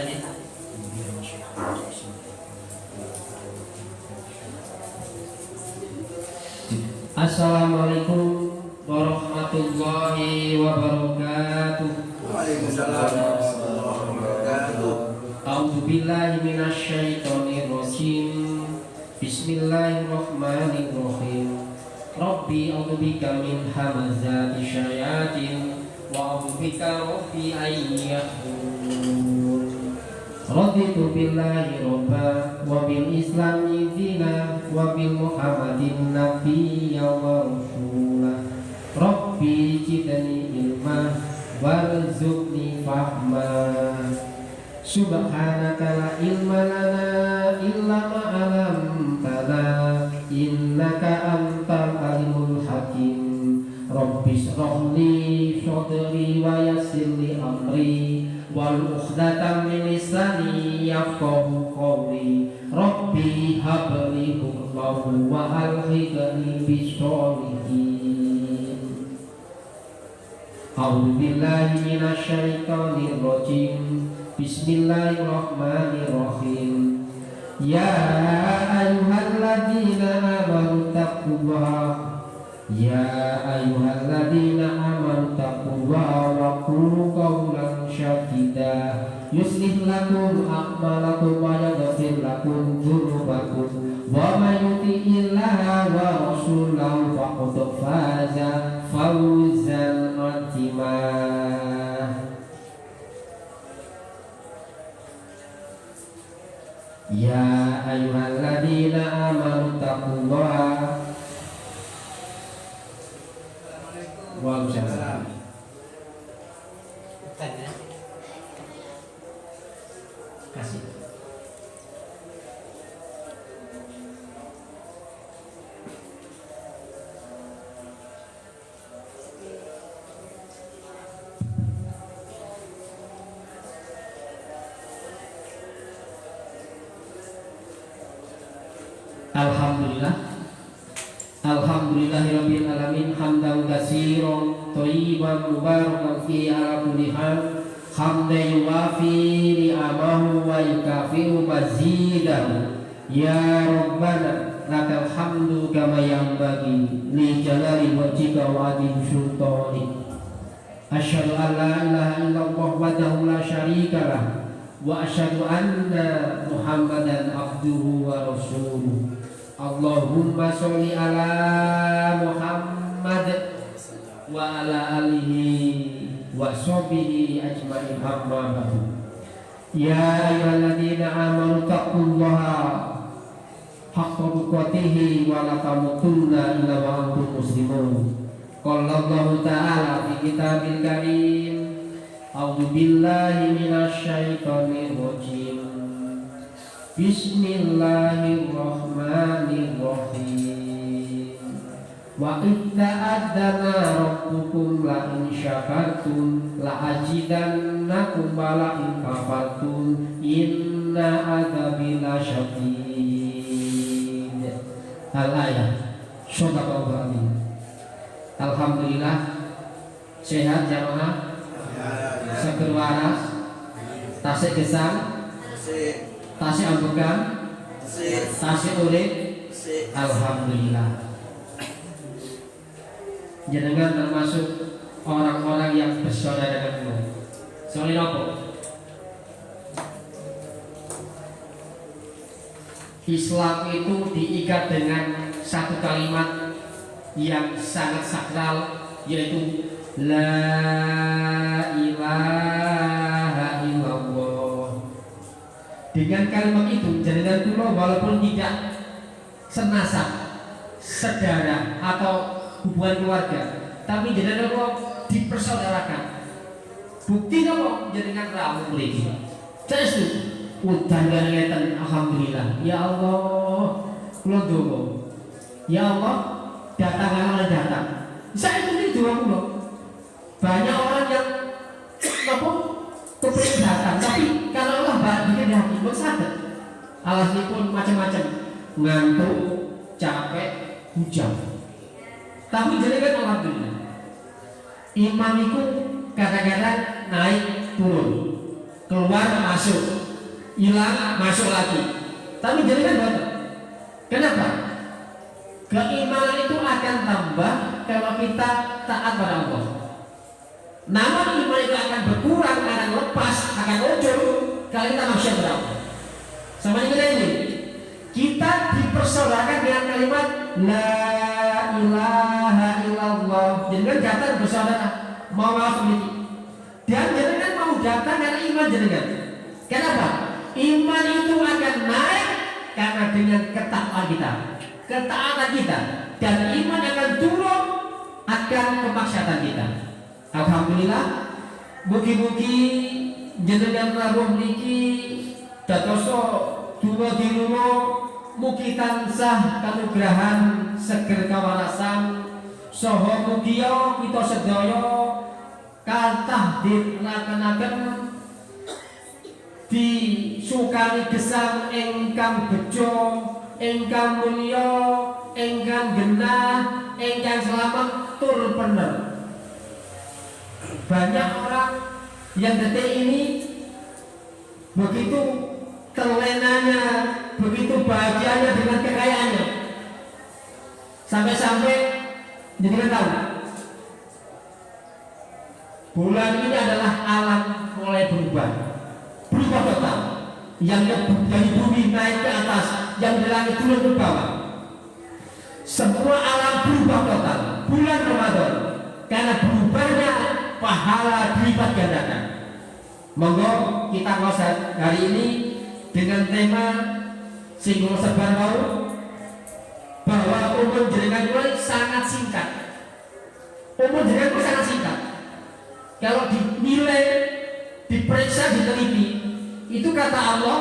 Jadi Assalamualaikum warahmatullahi wabarakatuh. Waalaikumsalam warahmatullahi wabarakatuh. A'udzu billahi minasyaitonir rajim. Bismillahirrahmanirrahim. Rabbi a'udzu bika min hamazati syayatin wa a'udzu bika rabbi an yahdurun. Raditu billahi rabba wa bil islami dina wa bil muhammadin nabiyya wa rasula. Rabbi zidni ilma warzuqni fahma. Subhanaka la ilma lana illa ma 'allamtana innaka antal alimul hakim. Rabbi shrah li sadri wa yassir li amri wal 'uqdatam min lisani yafqahu qawli. Rabbi hab li hukman wa alhiqni bis sholihin. A'udzu billahi minasy syaithanir rajim. Bismillahirrahmanirrahim. Ya ayyuhalladzina amanu taqullaha wa qulu qawlan sadida yuslih lakum a'malakum wa yaghfir lakum dzunubakum wa may yuti'illaha wa rasulahu faqad faza fawzan 'azima. Ya ayyuhalladzina amanu taqullaha. Waalaikumsalam. Kasih. Alhamdulillahirabbil alamin hamdan katsiran thayyiban mubarakan fi ala kulli hal hamdan yuwafi ni'amahu wa yukafi'u mazidahu. Ya Rabbana lakal hamdu kama yanbaghi li jalali wajhika wa adhim sultanik. Asyhadu an la ilaha illallah wahdahu la syarika lah wa asyhadu anna Muhammadan abduhu wa rasuluh. Allahumma sholli ala Muhammad wa ala alihi wa sahbihi ajma'in amma ba'du. Ya ayyuhalladzina amanu taqullaha haqqa tuqatih wa la tamutunna illa wa antum muslimun. Qala Allah ta'ala fi kitabil karim. A'udzu billahi minasy syaithanir rajim. Bismillahirrahmanirrahim. Wa idza adzana rabbukum la in syakartum la azidannakum wa la in kafartum inna adzabi lasyadid. Al-ayat. Shadaqallahu azim. Alhamdulillah sehat jamaah. Seger waras. Tasik gesang. Tasik ambekan, tasik urip, alhamdulillah. Jenengan termasuk orang-orang yang bersaudara denganmu. Soalnya apa? Islam itu diikat dengan satu kalimat yang sangat sakral, yaitu La ilaha illallah. Dengan kalimat itu jenengan kula walaupun tidak senasab, saudara atau hubungan keluarga, tapi jenengan kula dipersaudarakan. Bukti apa jenengan rawuh mriki. Terus udan ngeten alhamdulillah. Ya Allah, kula ndonga. Ya Allah, datang. Saya itu doa kula. Banyak orang yang apa kepingin datang, tapi kalau Allah bagikan di hati pun sadar alasannya pun macam-macam, ngantuk, capek, hujan. Tapi jadi kan alhamdulillah iman itu kadang-kadang naik turun, keluar masuk, hilang, masuk lagi. Tapi jenengan boten. Kenapa? Keimanan itu akan tambah kalau kita taat pada Allah. Namun iman itu akan berkurang, akan lepas, akan ujur kalau kita maksiat pada Allah. Sama dengan ini, kita dipersaudarakan dengan kalimat La ilaha illallah. Jenengan datang bersaudara, mau memiliki. Dan jenengan mau datang karena iman jenengan. Kenapa? Iman itu akan naik karena dengan ketaatan kita, ketaatan kita, dan iman akan turun akan kemaksiatan kita. Alhamdulillah, mugi-mugi jenengan rawuh niki datoso dungo dirungo mugi tansah kanugrahan seger kawarasan saha mugi kita sedaya kathah dilakonaken disukani gesang ingkang bejo, ingkang mulya, ingkang genah, ingkang selamat tur bener. Banyak orang yang detik ini begitu terlenanya, begitu bahagianya dengan kekayaannya, sampai-sampai jangan tahu bulan ini adalah alam mulai berubah total. Yang dari bumi naik ke atas, yang dari langit turun ke bawah. Semua alam berubah total bulan Ramadan karena berubahnya pahala dilipat gandakan. Monggo kita ngoset hari ini dengan tema singgung sebar mau bahwa umur jenengan mulai sangat singkat. Umur jenengan sangat singkat. Kalau dinilai, diperiksa, diteliti, itu kata Allah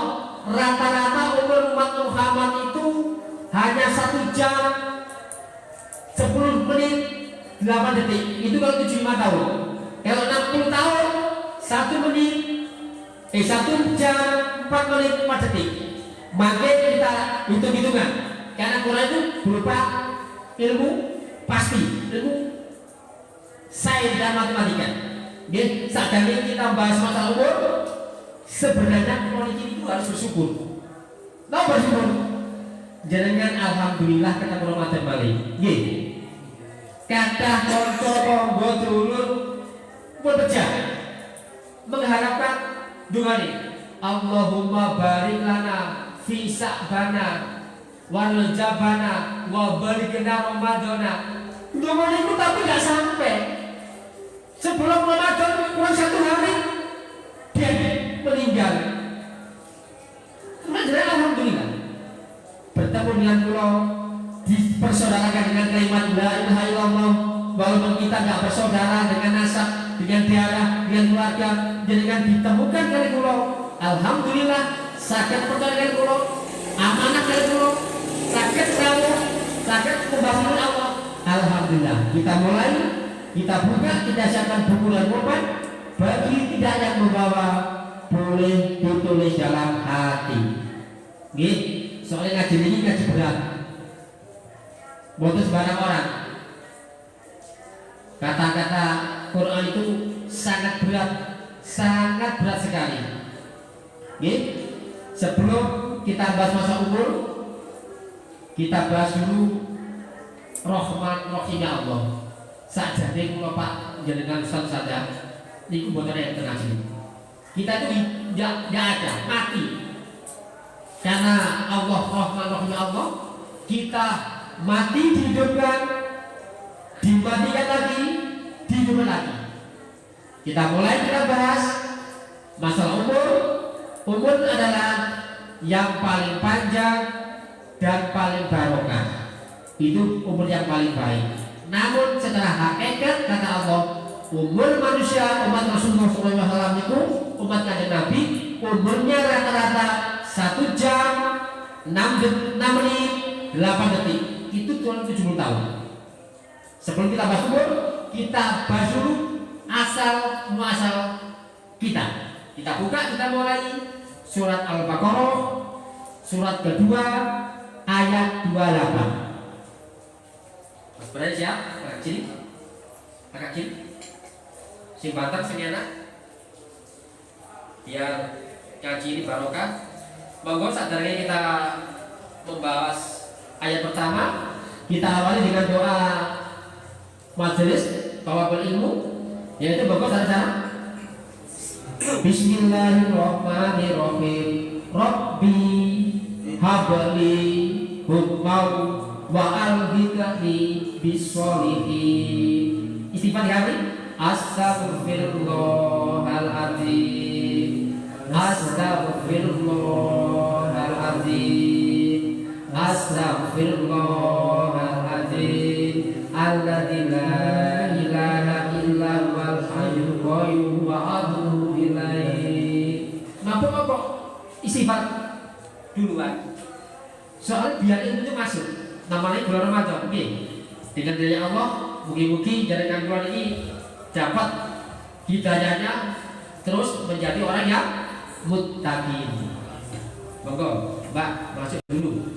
rata-rata umur umat Muhammad itu hanya 1 jam 10 menit 8 detik. Itu kalau 75 tahun. Kalau 60 tahun 1 menit 1 jam 4 menit 4 detik. Maka kita hitung-hitungan karena Quran itu berupa ilmu pasti, ilmu sains dan matematika. Jadi saat ini kita bahas masalah umur, sebenarnya politik itu harus bersyukur. Tahu bersyukur. Jangan alhamdulillah ketemu Ramadan balik. Nggih. Kathah kanca tangga dulur bekerja mengharapkan dungane Allahumma barik lana fi sa'bana wal jabana wa barik lana Ramadana. Dungane itu tapi enggak sampai. Sebelum Ramadan kurang 1 hari dia meninggal. Jadi alhamdulillah bertemu dengan pulau dipersaudarakan dengan kalimat la ilaha illallah, walaupun kita nggak bersaudara dengan nasab, dengan darah, dengan keluarga, dengan ditemukan kali pulau. Alhamdulillah sakit percaya pulau, amanah kali pulau, sakit rawuh, sakit pembahasan Allah. Alhamdulillah kita mulai, kita buka, kita siapkan buku dan obat. Bagi tidak yang membawa boleh ditulis dalam hati. Gih, soalnya ngaji ini ngaji berat. Buat sembarang orang. Kata-kata Quran itu sangat berat sekali. Gih, sebelum kita bahas masa umur, kita bahas dulu rahimnya Allah. Saja deh kalau Pak jenengan Ustaz saja, itu buat orang yang terkasih. Kita itu tidak ada, mati. Karena Allah rahimnya Allah, kita mati dihidupkan, dimatikan lagi, dihidupkan lagi. Kita mulai kita bahas masalah umur. Umur adalah yang paling panjang dan paling barokah. Itu umur yang paling baik. Namun secara hakikat kata Allah, umur manusia umat Rasulullah SAW itu umat kanjeng Nabi umurnya rata-rata 1 jam 6 menit 8 detik. Itu cuma 70 tahun. Sebelum kita bahas umur, kita bahas dulu asal muasal kita. Kita buka, kita mulai surat Al-Baqarah surat kedua ayat 28. Berarti siap? Agak ciri sing banter sing enak biar ngaji ini barokah. Monggo sadarnya kita membahas ayat pertama, kita awali dengan doa majelis tawabul ilmu, yaitu monggo saudara. Bismillahirrahmanirrahim. Rabbi habli hukmau wa alhiqni bisolihin. Istighfar kami. Astaghfirullahaladzim. Astaghfirullahaladzim. Astaghfirullahaladzim. Alladzi la ilaha illa huwal hayyul qayyum wa atubu ilaih. Napa istighfar duluan. Soal biar ilmu itu masuk. Namanya bulan Ramadan. Oke. Dengan daya Allah, mugi-mugi jaringan bulan ini dapat hidayahnya terus menjadi orang yang muttaqin. Monggo, Mbak, masuk dulu.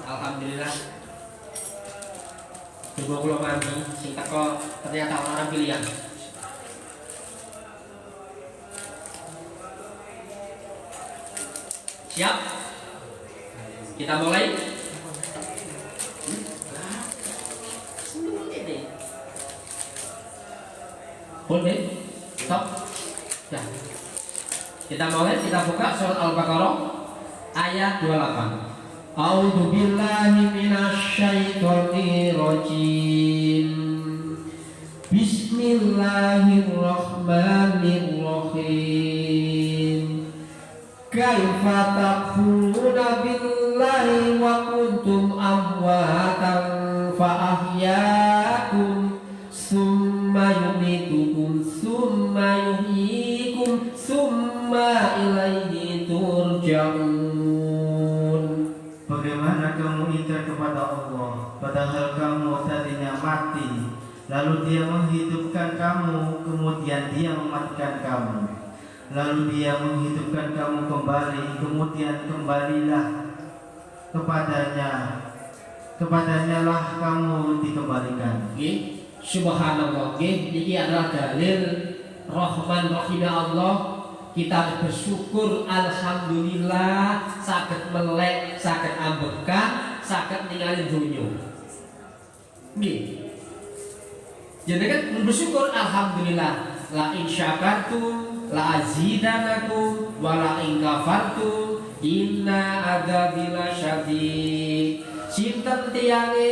Alhamdulillah. Coba kula mandi sing teko ternyata orang pilihan. Siap? Kita mulai. Boleh? Stop. Ya. Kita mulai, kita buka surat Al-Baqarah ayat 28. A'udzu billahi minasyaitonir rajim. Bismillahirrahmanirrahim. Kaifa takfuruna billahi wa kuntum amwatan fa ahyaakum summa yumitukum summa yuhyikum summa ilaihi turja'un. Bagaimana kamu ingkar kepada Allah padahal kamu tadinya mati, lalu Dia menghidupkan kamu, kemudian Dia mematikan kamu, lalu Dia menghidupkan kamu kembali, kemudian kembalilah kepadanya lah kamu dikembalikan. Subhanallah. Ini adalah dalil Rahman Rahimnya Allah. Kita bersyukur alhamdulillah saged melek, saged ambekan, saged ninggalin dunya. Nggih. Jadi kan bersyukur alhamdulillah. La in syakartum la azidanakum wa la in kafartum inna adzabi lasyadid. Sinten tiyange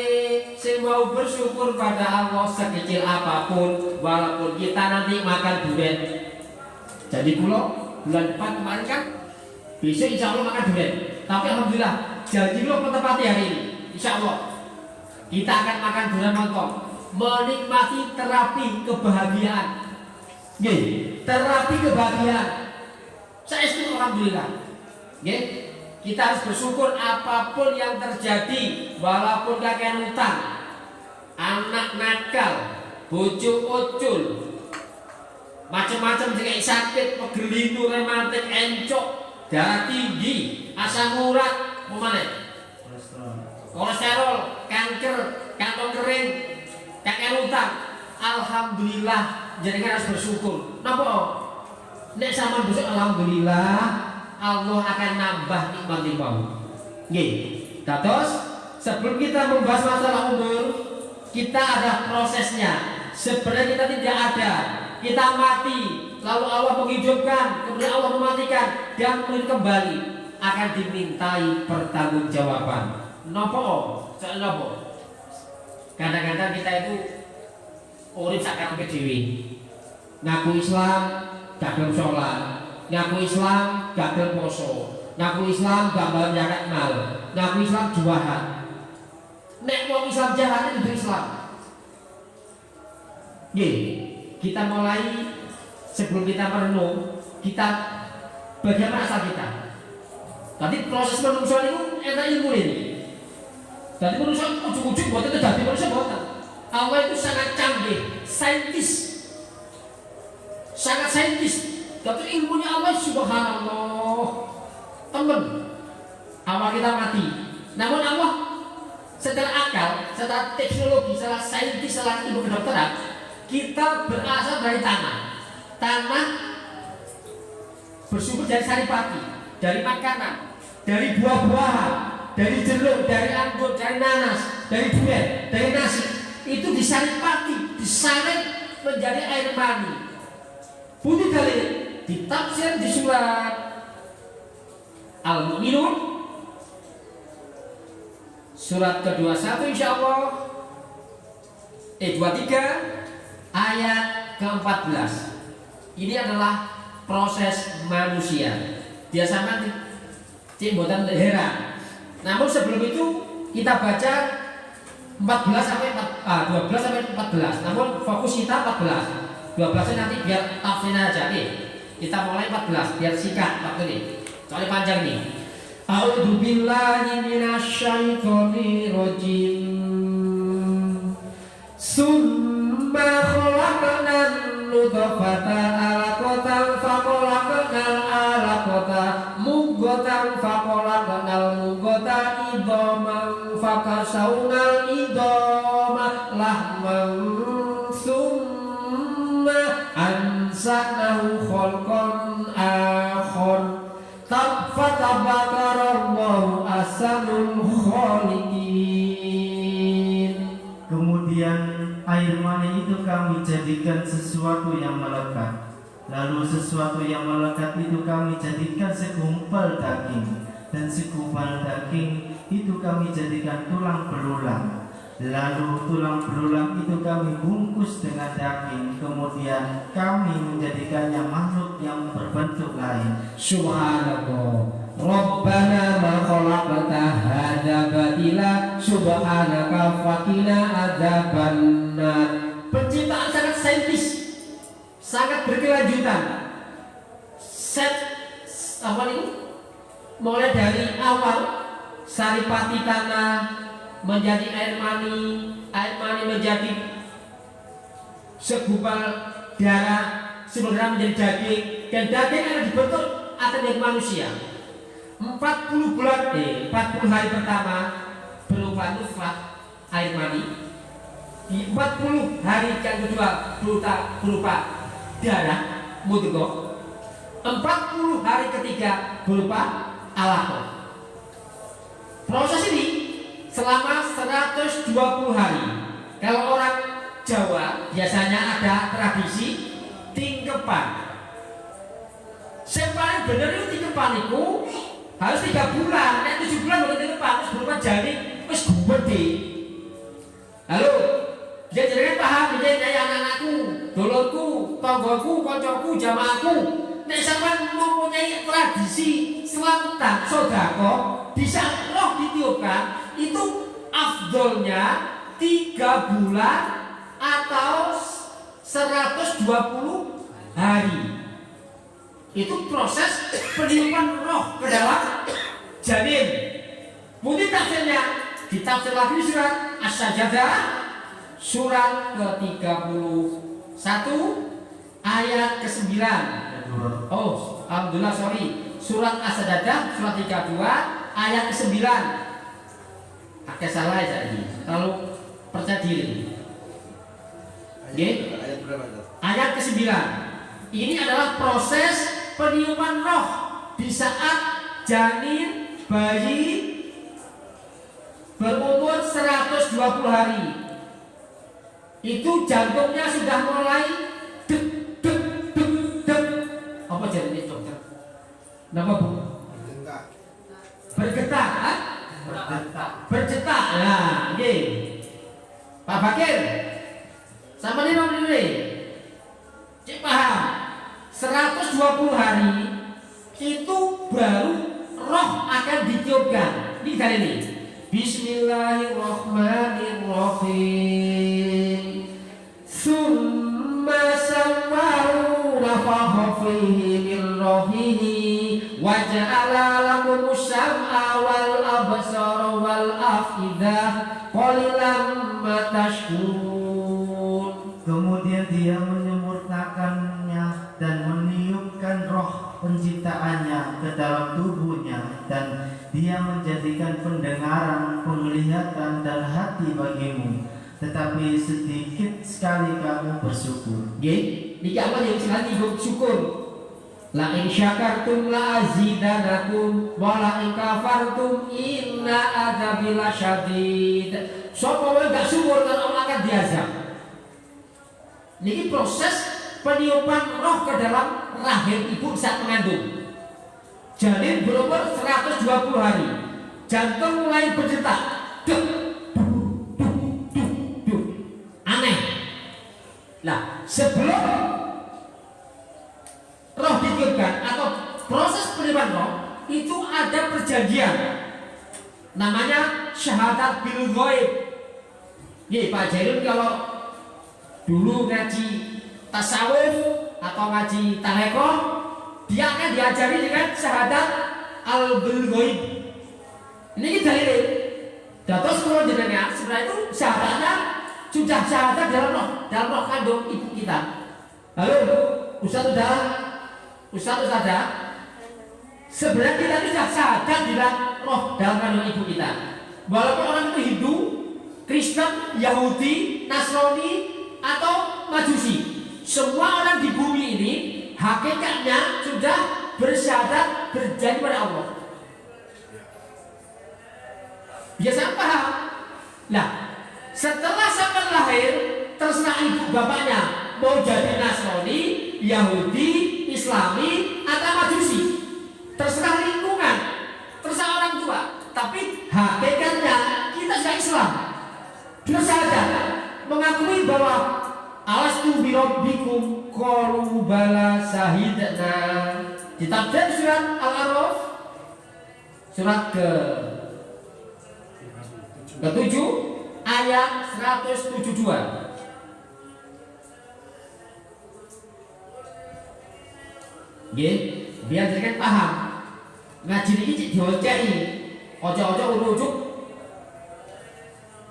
sing mau bersyukur pada Allah sekecil apapun, walaupun kita nanti makan durian. Jadi pulau bulan depan kemarin kan besok insya Allah makan durian. Tapi alhamdulillah janji lo menepati hari ini. Insya Allah kita akan makan durian mangkok, menikmati terapi kebahagiaan. Terapi kebahagiaan. Saya istimewa alhamdulillah. Kita harus bersyukur apapun yang terjadi, walaupun kakek utang, anak nakal, bojo ucul, macam-macam kayak sakit, pegelinu, rematik, encok, darah tinggi, asam urat, kolesterol, kanker, kantong kering, kakek utang, alhamdulillah jenengan harus bersyukur. Napa? Nek sama besok alhamdulillah Allah akan nambah nikmat-nikmat. Nggih. Terus sebelum kita membahas masalah umur, kita ada prosesnya. Sebenarnya kita tidak ada, kita mati, lalu Allah menghidupkan, kemudian Allah mematikan dan kemudian kembali akan dimintai pertanggungjawaban. Nopo? Soal nopo? Kadang-kadang kita itu urip sak karepe dhewe. Ngaku Islam, gak gelem sholat. Ngaku Islam, gak gelem poso. Ngaku Islam, gak bayar zakat mal. Ngaku Islam jahat. Nek wong Islam jahat itu Islam. Nggih, kita mulai sebelum kita merenung, kita bagaimana asal kita. Tadi proses manusia itu enak ilmu ini. Tadi manusia ujung-ujung buat itu jadi manusia buatan. Allah itu sangat canggih, saintis, sangat saintis. Tapi ilmunya Allah subhanallah, teman. Awal kita mati. Namun Allah secara akal, secara teknologi, secara saintis, secara ilmu kedokteran, kita berasal dari tanah. Tanah bersumber dari saripati, dari makanan, dari buah-buahan, dari jeruk, dari anggur, dari nanas, dari durian, dari nasi. Itu disaripati, disaring menjadi air mani. Bukti dalil ditafsir di surat Al-Mu'minun surat ke-21 insyaallah 23 ayat ke-14. Ini adalah proses manusia. Biasanya cik mboten heran. Namun sebelum itu kita baca 12 sampai 14. Namun fokus kita 14. 12 nanti biar tafsirnya aja nih. Kita mulai 14 biar singkat waktu ini. Soalnya panjang nih. A'udzu billahi minasyaitonir rajim. Summa khalaqnan nutfatan 'alaqatan faqalaqnal 'alaqata mudghatan faqalaqnal mudghata idhaman fakasawnal idhama lahman summa ansa'nahu khalqan akhar fatabakarallahu ahsanul khaliqin. Kemudian air mani itu kami jadikan sesuatu yang melekat. Lalu sesuatu yang melekat itu kami jadikan segumpal daging. Dan segumpal daging itu kami jadikan tulang belulang. Lalu tulang belulang itu kami bungkus dengan daging. Kemudian kami menjadikannya makhluk yang berbentuk lain. Subhanallah. Rabbana ma khalaqta hadza batila subhanaka faqina adzabannar. Penciptaan sangat saintis, sangat berkelanjutan. Set apa ini? Mulai dari awal saripati tanah menjadi air mani menjadi segumpal darah, sebenarnya menjadi daging, dan daging akan dibentuk akan menjadi manusia. 40 hari pertama berupa nutfah air mani, di 40 hari yang kedua berupa darah mudghah, 40 hari ketiga berupa alaqah. Proses ini selama 120 hari. Kalau orang Jawa biasanya ada tradisi tingkepan. Yang paling bener itu tingkepan itu harus 3 bulan, 7 bulan baru tingkepan, terus berupa jaring, terus gede. Halo, jangan paham, jangan anak-anakku, dulurku, tonggoku, koncoku, jamaahku. Nek sampean mempunyai tradisi selamatan sedekah, bisa roh ditiupkan, itu afdolnya 3 bulan atau 120 hari. Itu proses peniupan roh ke dalam janin. Mungkin tafsirnya ditafsir lagi di surat As-Sajdah surat ke-31 ayat ke-9. Oh, alhamdulillah, sorry. Surat As-Sajdah surat 32 ayat ke-9. Agak salah ya ini. Kalau percaya diri. Nggih. Ayat berapa itu? Ayat ke-9. Ini adalah proses peniupan roh di saat janin bayi berumur 120 hari. Itu jantungnya sudah mulai dek dek dek dek. Apa jadinya dokter? Nama Bu? Bergetar, ha? Berdetak. Nah, nggih. Pak Bakir. Sama ini nomor ini. Cek paham. 120 hari itu baru roh akan ditiupkan. Ini kali ini. Bismillahirrahmanirrahim. Summa sawwaru nafakha fihi min rohihi wa ja'ala lakum sam'a wal absara wal afidah qalilan ma tashkurun. Kemudian dia menyempurnakannya dan meniupkan roh penciptaannya ke dalam tubuhnya, dan dia menjadikan pendengaran, penglihatan dan hati bagimu, tetapi sedikit sekali kamu bersyukur. Nggih, niki Allah yang sekali bersyukur. La in syakartum la azidanakum wa la in kafartum inna adzabi lasyadid. Sapa wae gak syukur kan Allah akan diazab. Niki proses peniupan roh ke dalam rahim ibu saat mengandung. Janin berumur 120 hari. Jantung mulai berdetak. Duk, duk, duk, duk, duk. Aneh. Nah, sebelum roh ditiupkan atau proses peniupan roh itu ada perjanjian. Namanya syahadat bil ghaib. Nih Pak Jairun kalau dulu ngaji tasawuf atau ngaji tarekoh, dia akan diajari dengan syahadat al-bil ghaib. Ini kita ini. Terus kalau jenengan sebenarnya itu syahadatnya sudah syahadat dalam roh kandung ibu kita. Lalu Ustaz Ustazah, sebenarnya kita itu sudah syahadat di dalam roh dalam kandung ibu kita. Walaupun orang itu Hindu, Kristen, Yahudi, Nasrani atau Majusi, semua orang di bumi ini hakikatnya sudah bersyahadat berjanji pada Allah. Biasa paham? Nah, setelah sampai lahir, terserah ibu bapaknya mau jadi Nasrani, Yahudi, Islami atau Majusi, terserah lingkungan, terserah orang tua. Tapi hakikatnya kita sudah Islam, bersyahadat, mengakui bahwa alastu birabbikum qalu bala syahidna. Ditafsir surat Al-A'raf surat ke-7 ayat 172. Nggih, biar jenengan paham. Ngaji niki cek dioceki. Ojo-ojo urujuk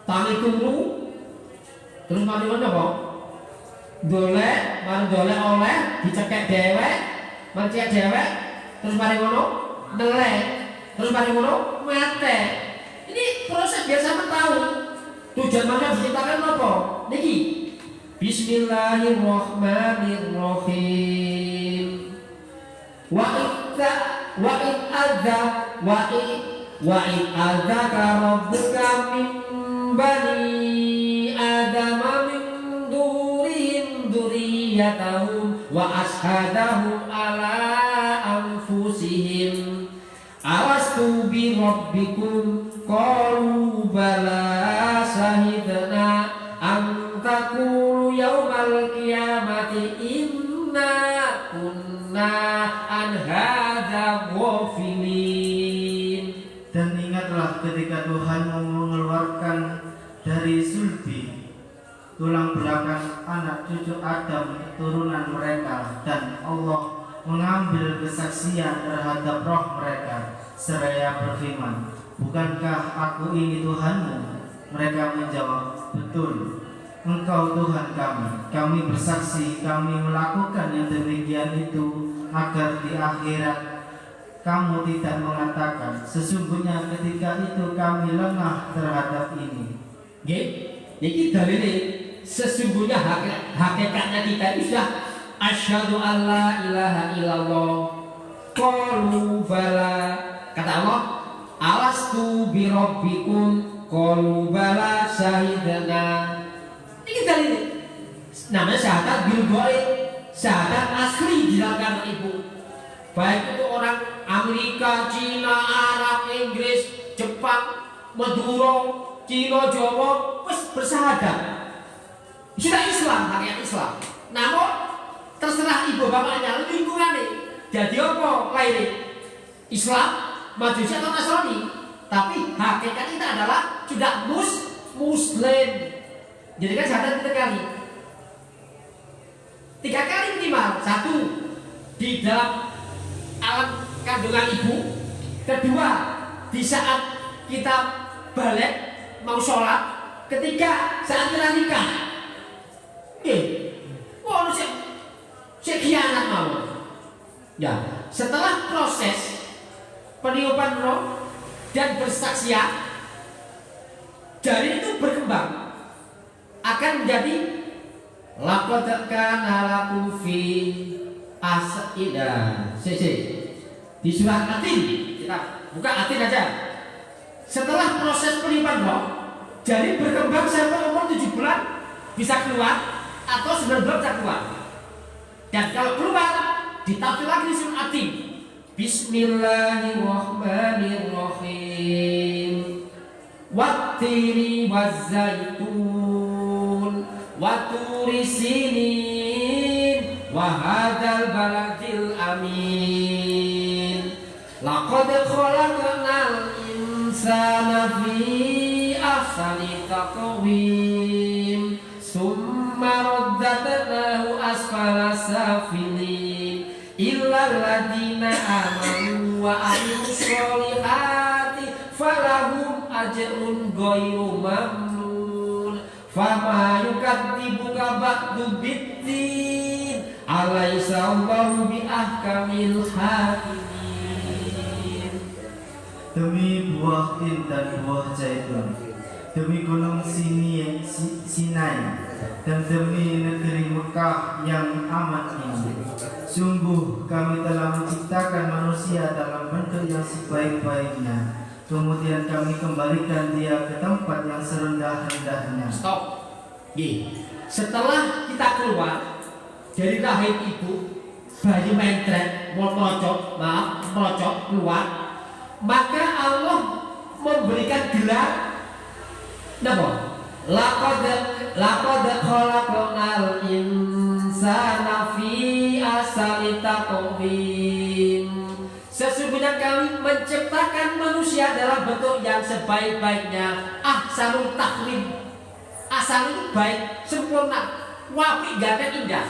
tangi turu terus mari ngono apa? Dolek, mari dolek oleh dicekek dhewek, mencek dhewek, terus mari ngono nelek, terus mari ngono mate. Ini proses biasa men tahu. Tujuan mana diciptakan apa? Niki. Bismillahirrahmanirrahim. Wa in adzaka rabbuka min bani adama min durihim dzurriyyatahum wa ashhadahum ala anfusihim alastu bi rabbikum qalu bala syahidna an taqulu yaumal qiyamati inna kunna an hadza ghafilin. Dan ingatlah ketika Tuhanmu mengeluarkan dari sulbi tulang belakang anak cucu Adam keturunan mereka, dan Allah mengambil kesaksian terhadap roh mereka seraya berfirman, bukankah aku ini Tuhanmu? Mereka menjawab, betul, Engkau Tuhan kami bersaksi kami melakukan yang demikian itu agar di akhirat kamu tidak mengatakan sesungguhnya ketika itu kami lengah terhadap ini. Nggih, niki dalile sesungguhnya hakikatnya kita itu sudah asyhadu alla ilaha illallah. Qalu bala, kata Allah, alastu bi rabbikum, qalu bala syahidna. Ini kali ini namanya syahadat bil ghaib, syahadat asli dilakukan ibu. Baik itu orang Amerika, Cina, Arab, Inggris, Jepang, Madura, Cina, Jawa, bersahadat. Sudah Islam, hakikat Islam. Namun terserah ibu bapaknya lingkungannya. Jadi apa lahir? Islam, Majusi atau Nasrani. Tapi hakikat kita adalah sudah Muslim. Jadi kan syahadat 3 kali. 3 kali minimal. 1 di dalam alam kandungan ibu. Kedua di saat kita balik mau sholat. Ketiga saat kita nikah. Wah, sekianat mau. Ya, setelah proses peniupan roh dan bersaksian, jari itu berkembang akan menjadi laqad kana lakum fi asida. Di surat Atin, kita buka Atin aja. Setelah proses peniupan roh, jari berkembang sampai umur 7 bulan bisa keluar atau 9 bulan bisa keluar. Dan kalau keluar ditafsir lagi di surat Atin. Bismillahirrahmanirrahim. Wattini wazzaitun waturi sinin wa hadzal baladil amin. Laqad khalaqnal insana fi ahsani taqwim. Summa raddatnahu asfala safilin illal ladzina amanu wa amilus sholihati falahum ajrun ghairu mamnun. Fama yukadzibuka ba'du biddin alaysa Allahu bi ahkamil hakimin. Demi buah tin dan buah zaitun, demi gunung Sinai, dan demi negeri Mekah yang amat indah, sungguh kami telah menciptakan manusia dalam bentuk yang sebaik-baiknya, kemudian kami kembalikan dia ke tempat yang serendah-rendahnya. Stop. Setelah kita keluar dari rahim ibu, bayi mentret, merocok keluar, maka Allah memberikan gelar napa? Laqad khalaqnal insana fi ahsani taqwim. Sesungguhnya kami menciptakan manusia dalam bentuk yang sebaik-baiknya. Ahsanul taqwim. Ahsan itu baik, sempurna, wapi, ganteng, indah.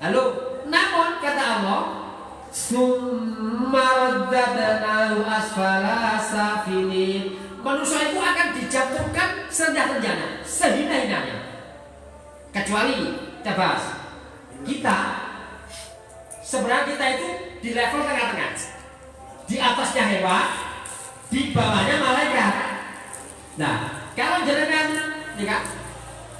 Lalu, namun kata Allah, summa raddadnahu asfala safilin. Manusia itu akan dijatuhkan serendah-rendahnya, sehina-hinanya. Kecuali coba kita sebenarnya kita itu di level tengah-tengah. Di atasnya hewan, di bawahnya malaikat. Nah, kalau jenengan ya,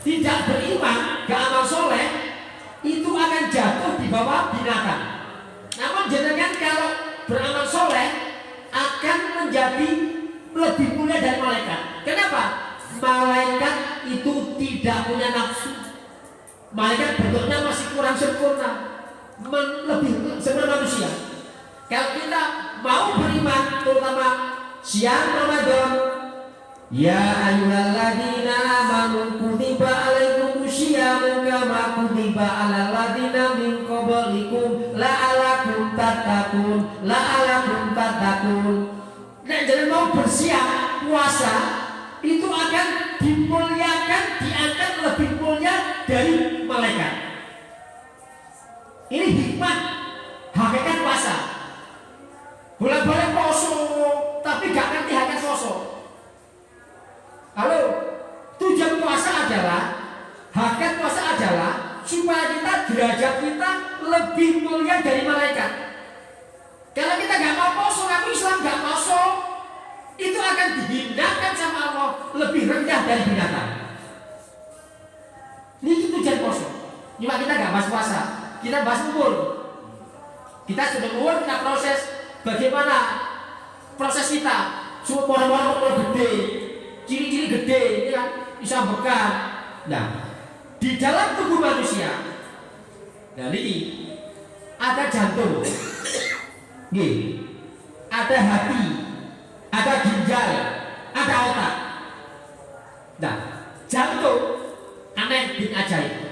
tidak beriman, gak amal soleh, itu akan jatuh di bawah binatang. Namun jenengan kalau beramal soleh akan menjadi lebih mulia dari malaikat. Kenapa? Malaikat itu tidak punya nafsu. Malaikat bentuknya masih kurang sempurna, lebih sempurna manusia. Kalau kita mau beriman, terutama siang Ramadan, ya ayyuhalladzina amanu kutiba alaikumusyiyamu kama kutiba alal ladzina min qablikum la'alakum tattaqun. Nek jangan mau bersiap puasa itu akan dimuliakan, diangkat lebih mulia dari malaikat. Ini hikmah hakikat puasa. Boleh-boleh poso tapi gak ngerti hakikat poso. Halo, tujuan puasa adalah hakikat puasa adalah supaya kita derajat kita lebih mulia dari malaikat. Kalau kita gak mau poso, aku Islam gak poso, itu akan dihinakan sama Allah, lebih rendah dari binatang. bahas puasa, kita bahas umur. Kita sudah umur, kita proses bagaimana proses kita. Semua orang-orang gede, ciri-ciri gede, ya kan? Bisa bekam. Nah, di dalam tubuh manusia, nah ini ada jantung, nih, ada hati, ada ginjal, ada otak. Nah, jantung aneh bin ajaib.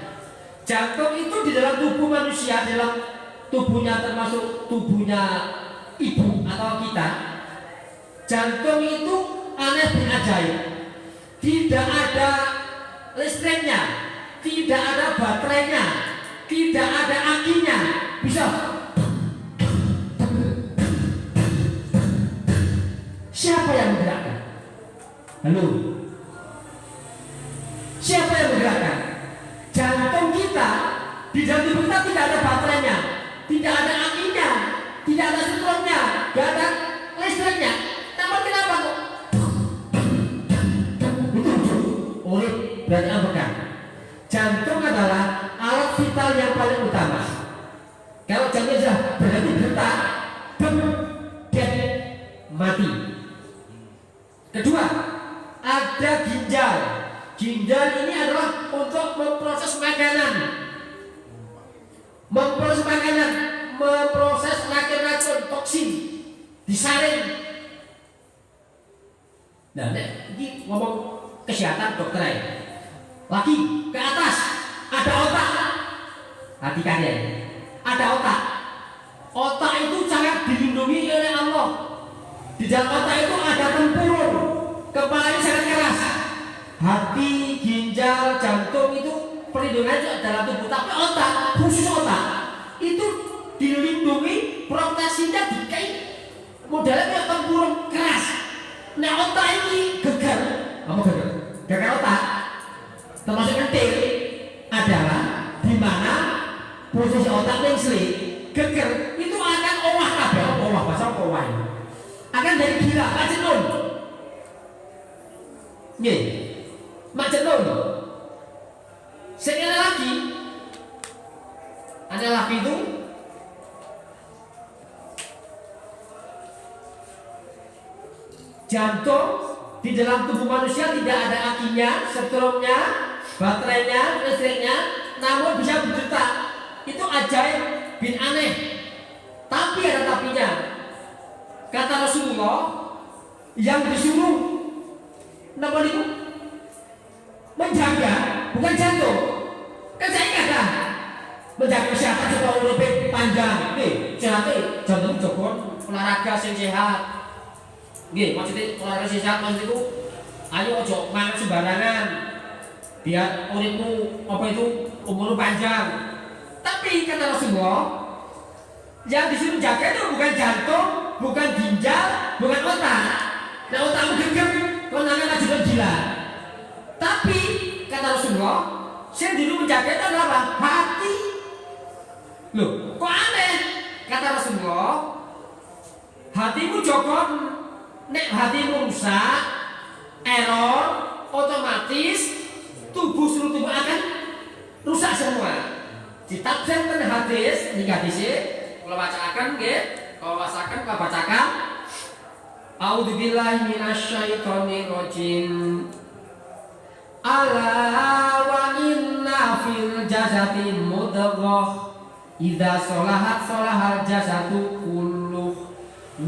Jantung itu di dalam tubuh manusia, dalam tubuhnya termasuk tubuhnya ibu atau kita. Jantung itu aneh bin ajaib. Tidak ada listriknya, tidak ada baterainya, tidak ada akinya. Bisa siapa yang menggerakkan? Halo, siapa yang menggerakkan? Jantung kita di dalam tubuh kita tidak ada baterainya, tidak ada akinya, tidak ada setrumnya, tidak ada listriknya. Namun kenapa kok? Urip berarti apa? Jantung adalah alat vital yang paling utama. Kalau jantung sudah berhenti berdetak, dia mati. Kedua, ada ginjal. Ginjal ini adalah untuk memproses makanan, memproses racun-racun toksin, disaring. Nah, ini ngomong kesehatan dokter. Lagi ke atas ada otak. Hati kalian, ada otak. Otak itu sangat dilindungi oleh Allah. Di dalam otak itu ada tempurung, kepalanya sangat keras. Hati, ginjal, jantung itu perlindungannya dalam tubuh. Tapi otak, khusus otak itu dilindungi, proteksinya dikai modelnya kayak tempurung keras. Nah, otak ini gegar. Apa gegar? Gegar otak termasuk kentil adalah di mana posisi otak mengsli geger itu akan owah kabeh, owah bahasa owah ini akan dari gila, majenun. Nggih. Majenun. Sekali lagi ada laki itu jantung di dalam tubuh manusia tidak ada akinya, setrumnya, baterainya, listriknya, namun bisa berdetak. Itu ajaib bin aneh. Tapi ada tapinya. Kata Rasulullah, yang disuruh nama itu menjaga, bukan jantung. Kan saya ingatkan menjaga kesehatan supaya lebih panjang. Nih, sehat jantung jokon, olahraga yang sehat. Nih, maksudnya olahraga sehat maksud itu, ayo ojo makan sembarangan, biar uripmu apa itu umurmu panjang. Tapi kata Rasulullah, yang disuruh jaga itu bukan jantung, bukan ginjal, bukan otak. Nah, otakmu geger, konangan juga gila. Tapi kata Rasulullah, yang dulu menjaga itu adalah apa? Hati. Loh, kok aneh? Kata Rasulullah, hatimu jokon, nek hatimu rusak, error, otomatis seluruh tubuh akan rusak semua. Ditafsirkan hadis, ini hadisnya, kalau bacakan, kalau bacakan, A'udzubillahi minasyaitonirrajim. Ala wa inna fil jasadi mudghah, idza sholahat sholahal jasadu kulluh,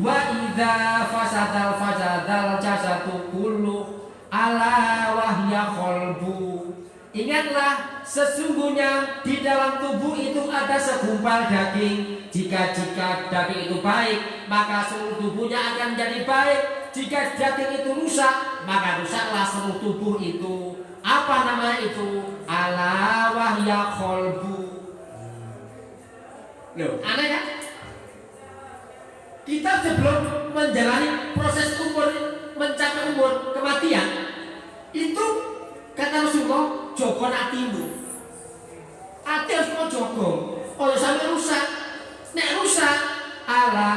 wa idza fasadal jasadu kulluh, ala wahya qalbu. Ingatlah, sesungguhnya di dalam tubuh itu ada segumpal daging. Jika daging itu baik, maka seluruh tubuhnya akan jadi baik. Jika daging itu rusak, maka rusaklah seluruh tubuh itu. Apa nama itu? Ala wahya qalbu. Loh, aneh kan? Kita sebelum menjalani proses umur, mencapai umur kematian, itu kata Rasulullah, jogo hatimu. Hati harus mau jogo. Oh, sampai rusak. Nek rusak, ala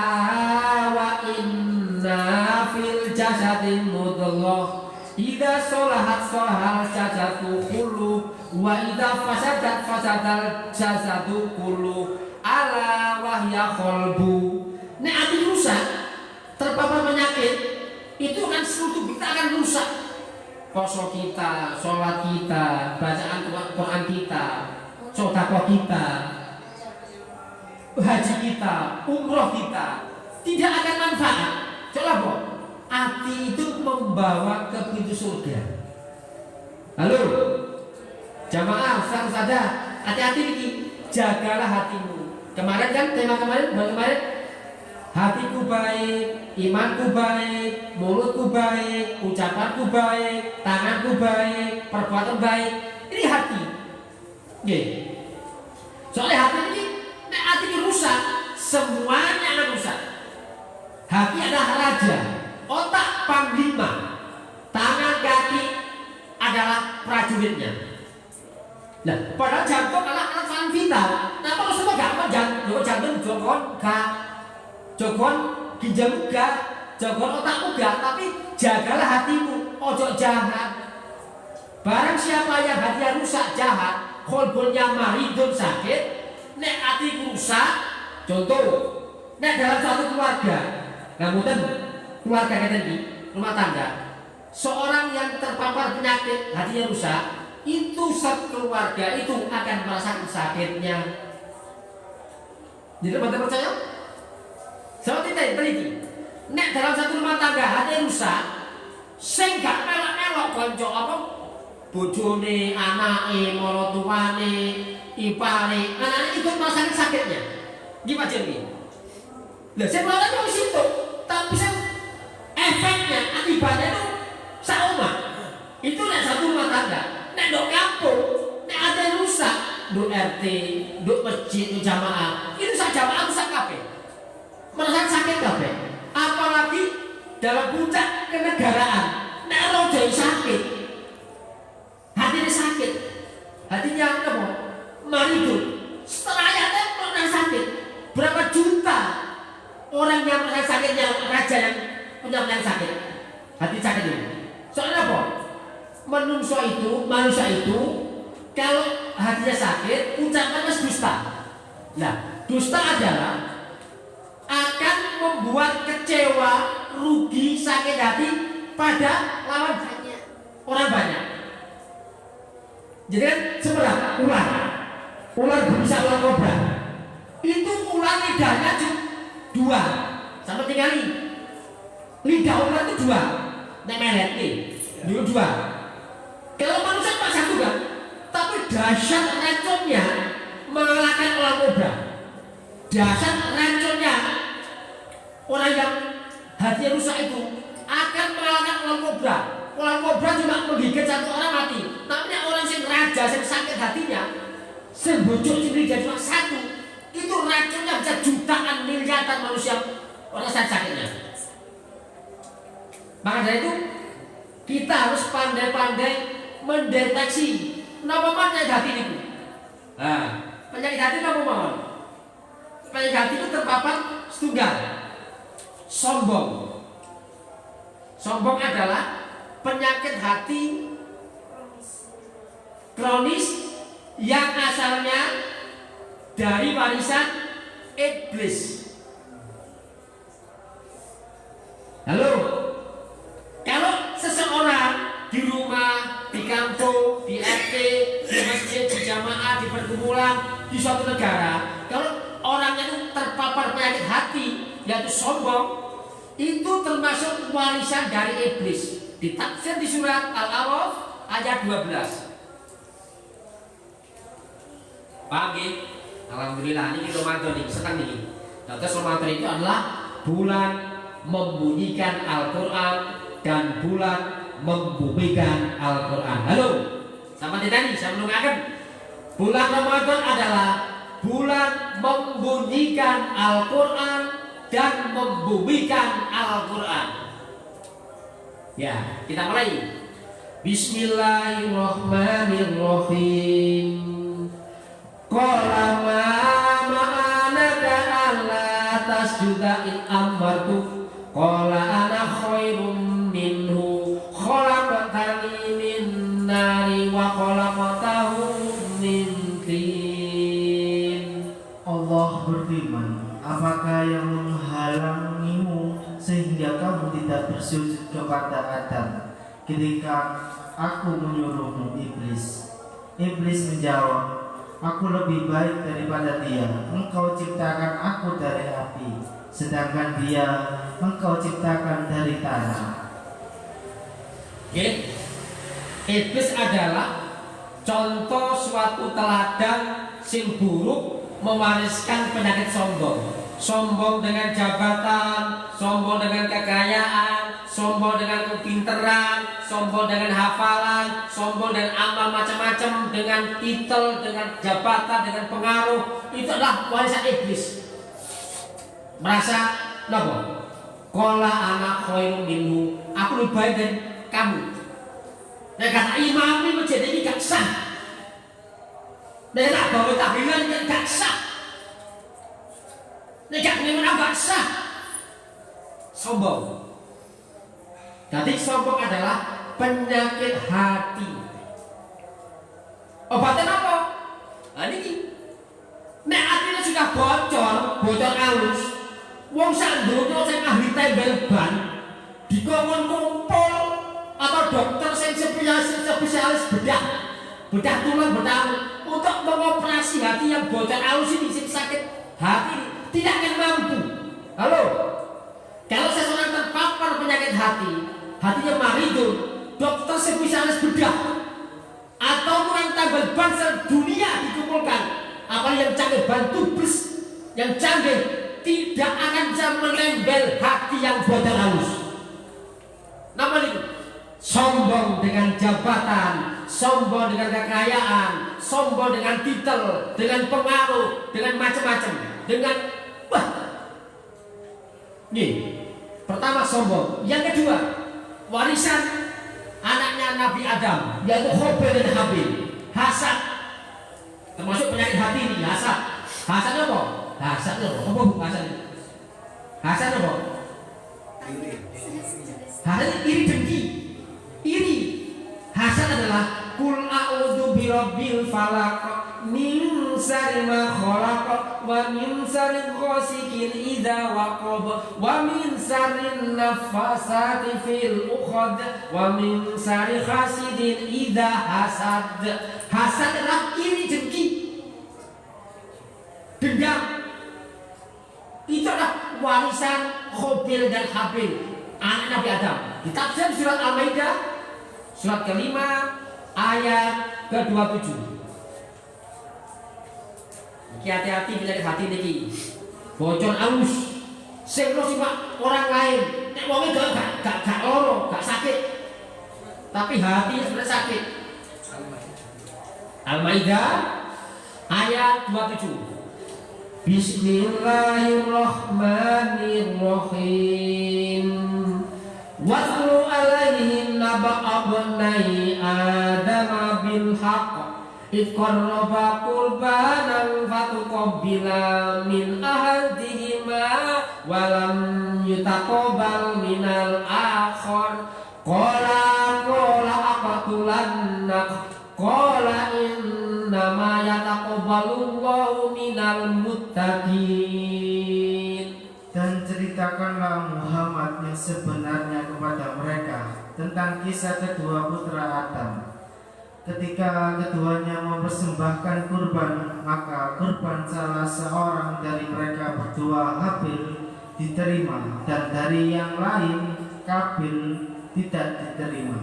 wa inna fil jasadi mudghah, idza sholahat sholahal jasadu kulluh, Wa idza fasadat fasadal jasadu kullu ala wahya qalbu. Nek ati rusak, terpapar penyakit, itu kan seluruh kita akan rusak. Poso kita, sholat kita, bacaan Quran kita, sedekah kita, haji kita, umroh kita, tidak akan manfaat. Coba, hati itu membawa ke pintu surga. Halo, jamaah, saudara, hati-hati ini, jagalah hatimu. Kemarin kan tema kemarin, hatiku baik, imanku baik, mulutku baik, ucapanku baik, tanganku baik, perbuatan baik. Ini hati. Oke. Soalnya hati ini, nek hati ini rusak, semuanya akan rusak. Hati adalah raja, otak panglima, tangan kaki adalah prajuritnya. Nah, padahal jantung adalah alat paling vital. Nah, kalau semua gak jantung jokon gak, jokon ginjal gak, jokon otakmu gak, tapi jagalah hatimu, ojo jahat. Barang siapa yang hatinya rusak jahat, kolbonnya maridun sakit, nek hati rusak, contoh, nek dalam satu keluarga, ngamutan keluarga kita ini, rumah tangga, seorang yang terpapar penyakit hatinya rusak, itu sekeluarga itu akan merasakan sakitnya. Jadi teman-teman percaya? Seperti tadi teliti, nek dalam satu rumah tangga hatinya rusak, sing gak melok-melok konco apa? Bojone, anake, maratuwane, ipare, anaknya ikut merasakan sakitnya. Gimana jadi? Lah saya malah di situ, tapi saya efeknya, akibatnya itu sama. Itu nek satu rumah tangga. Nek dok kampung, nek ada yang rusak, dok RT, dok masjid, dok jamaah, itu sak jamaah rusak kabeh. Merasakan sakit kabeh. Apalagi dalam puncak kenegaraan, nek rojo sakit, hatinya sakit, hatinya apa? Maridun. Setelahnya pernah sakit. Berapa juta orang yang merasakan sakitnya raja yang punya penyakit sakit, hati sakit itu. Soalnya apa? Manusia itu kalau hatinya sakit, ucapan mas dusta. Nah, dusta adalah akan membuat kecewa, rugi, sakit hati pada lawan banyak, orang banyak. Jadi kan seberapa ular berbisa ular kobra. Itu ular lidahnya dua sampai 3 kali. Lidah ular itu 2, nek melet nih, dulu 2. Kalau manusia cuma 1 kan, tapi dahsyat racunnya mengalahkan ular kobra. Dahsyat racunnya orang yang hatinya rusak itu akan mengalahkan ular kobra. Ular kobra cuma menggigit 1 orang mati. Tapi orang yang raja, yang sakit hatinya, sembujuk sendiri cuma 1. Itu racunnya bisa jutaan, miliaran manusia orang sakitnya. Maka dari itu kita harus pandai-pandai mendeteksi kenapa penyakit hati itu. Nah, penyakit hati apa mawon? Penyakit hati itu terpapar setunggal. Sombong. Sombong adalah penyakit hati kronis yang asalnya dari warisan iblis. Halo, kalau seseorang di rumah, di kampung, di RT, di masjid, di jamaah, di perkumpulan, di suatu negara, kalau orangnya itu terpapar penyakit hati, yaitu sombong, itu termasuk warisan dari iblis. Ditafsir di surat Al-A'raf ayat 12. Pagi, alhamdulillah ini Ramadan nih, senang nih. Terus Ramadan itu adalah bulan membunyikan Al-Quran dan bulan membumikan Al-Quran. Halo, sama tadi saya menunggu. Bulan Ramadan adalah bulan membunyikan Al-Quran dan membumikan Al-Quran. Ya, kita mulai. Bismillahirrahmanirrahim. Qala ma'anaka alla tasjuda in amartu. Qala ana khairum minhu khalaqtani min nari wa khalaqtahu Dialah yang menghalangimu sehingga kamu tidak bersujud kepada Adam ketika aku menyuruhmu, Iblis. Iblis menjawab, aku lebih baik daripada dia. Engkau ciptakan aku dari api, sedangkan dia engkau ciptakan dari tanah. Iblis adalah contoh suatu teladan sing buruk, mewariskan penyakit sombong. Sombong dengan jabatan, sombong dengan kekayaan, sombong dengan kepinteran, sombong dengan hafalan, sombong dengan amal macam-macam, dengan titel, dengan jabatan, dengan pengaruh. Itu adalah warisan iblis. Merasa, nopo? Kola anak khairum minhu, aku lebih baik dari kamu. Nah kata imam ini menjadi ini gak sah. Nah tak bawa tahlilan ini gak sah. Nah gak mengenal gak sah. Sombong. Jadi sombong adalah penyakit hati. Obatnya apa? Nah ini. Nek hatinya sudah bocor halus. Wong sak donya sing ahli tembel ban dikongkon kumpul atau dokter sing spesialis bedah tulang bedah untuk mengoperasi hati yang bocor halus ini, sing sakit hati ini, tidak akan mampu. Halo, kalau seseorang terpapar penyakit hati, hatinya maridun, dokter spesialis bedah atau orang tambal ban dunia dikumpulkan, apalagi yang canggih ban tubes yang canggih, tidak akan bisa menembel hati yang bocor halus. Nama itu sombong dengan jabatan, sombong dengan kekayaan, sombong dengan titel, dengan pengaruh, dengan macam-macam, dengan wah. Nih, pertama sombong. Yang kedua, warisan anaknya Nabi Adam, yaitu Habil dan Habil, hasad. Termasuk penyakit hati ini, hasad. Hasad apa? Hasad apa? Apa hasad? Hasad apa? Hasad iri dengki. Iri. Hasad adalah kul a'udzu birabbil falaq min syarri ma khalaq wa min syarri ghasikin idza waqab wa min syarri nafasati fil uqad wa min syarri hasidin idza hasad. Hasad adalah iri dengki, dendam. Itu adalah warisan Habil dan Habil, anak Nabi Adam. Ditafsir surat Al-Maidah surat kelima ayat ke-27. Hati-hati penyakit hati niki. Bocor halus. Sing sifat orang lain. Nek wong gak loro, gak sakit. Tapi hatinya sebenarnya sakit. Al-Maidah ayat 27. Bismillahirrahmanirrahim. Watlu alaihim naba abnai Adam bil haqq id qarraba qurbanan fatuqabbila min ahadihima wa lam yutaqabbal minal akhar qala aqtulannak qala innama yataqabbalullahu minal muttaqin. Dan ceritakanlah Muhammad yang sebenarnya kepada mereka tentang kisah kedua putra Adam. Ketika keduanya mempersembahkan kurban, maka kurban salah seorang dari mereka berdua, Habil, diterima, dan dari yang lain, Kabil, tidak diterima.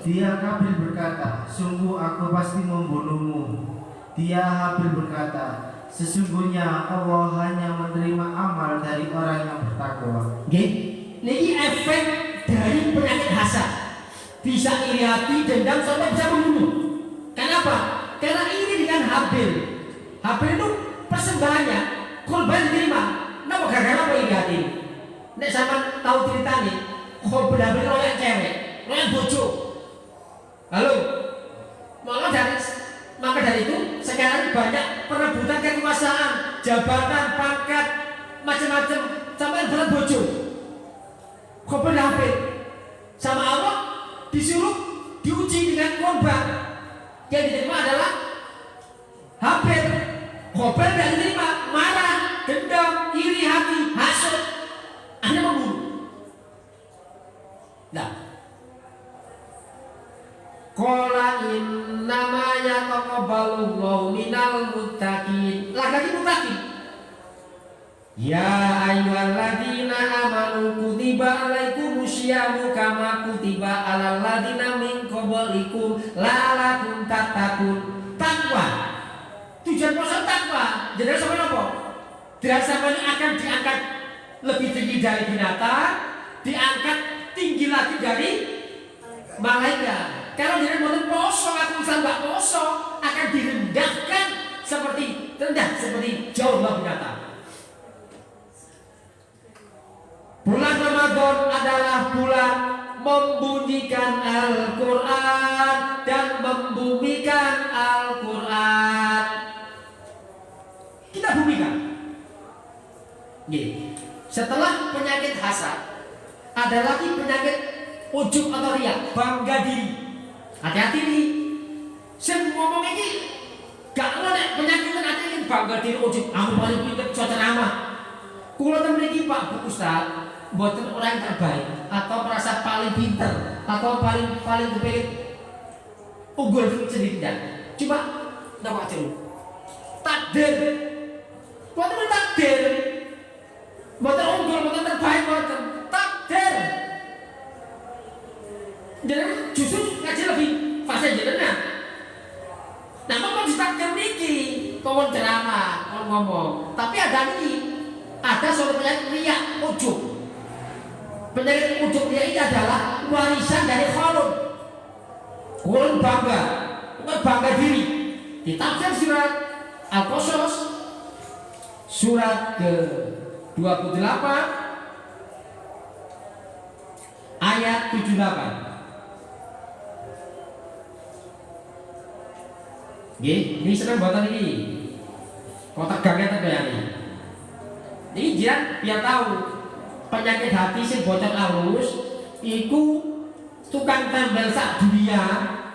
Dia Kabil berkata, sungguh aku pasti membunuhmu. Dia Habil berkata, sesungguhnya Allah hanya menerima amal dari orang yang bertakwa. Ini efek dari penyakit hasad. Bisa iri hati, dendam, sampai bisa membunuh. Kenapa? Karena ini dengan Habil. Habil itu persembahannya, kurban diterima. Kenapa? Gara-gara apa iri hati? Nek sama tahu ceritanya, Habil royok cewek, royok bojo. Halo, maka dari itu sekarang banyak perebutan kekuasaan, jabatan, pangkat, macam-macam, sampai berat bojo. Habil Habil sama Allah disuruh diuji dengan korban. Yang diterima adalah Habil. Habil tidak diterima, marah, dendam. iri hati, hasut, Anda membunuh. Nah, qala innama yataqabbalullahu minal muttaqin. Lagi muttaqin. Ya ayyuhalladzina amanu kutiba alaikumusyamu kama kutiba alal ladzina min qablikum la'allakum tattaqun. Takwa. Tujuan puasa takwa. Jadi sampai apa? Dirasa akan diangkat lebih tinggi dari binatang, diangkat tinggi lagi dari malaikat. Kalau dia mau poso, aku nggak poso, akan direndahkan seperti jauh lebih binatang. Bulan Ramadan adalah bulan membunyikan Al-Quran dan membumikan Al-Quran. Kita bumikan. Setelah penyakit hasad, ada lagi penyakit ujub atau riak, bangga diri. Hati-hati nih. Saya ngomong ini gak ada penyakit ini bangga diri ujub. Aku paling pintar cuaca ramah. Kalau memiliki Pak Bu Ustaz, buatan orang yang terbaik atau merasa paling pintar atau paling kepilih unggul sedikit, cuma nama aja takdir, buatan takdir, buatan unggul, buatan terbaik, buatan takdir. Jadi justru ngaji lebih fase jenengan. Nah, mau ditakdir niki, kawan drama, kawan ngomong, tapi ada niki, ada soal penyakit riak, ujub. Penyakit ujub dia ini adalah warisan dari Qarun. Qarun bangga diri. Di tafsir surat Al-Qasas surat ke-28 ayat 78. Ini senang buatan ini. Kotak gangnya terbayang. Ini biar tahu penyakit hati sing bocor alus iku tukang tambal sak dunia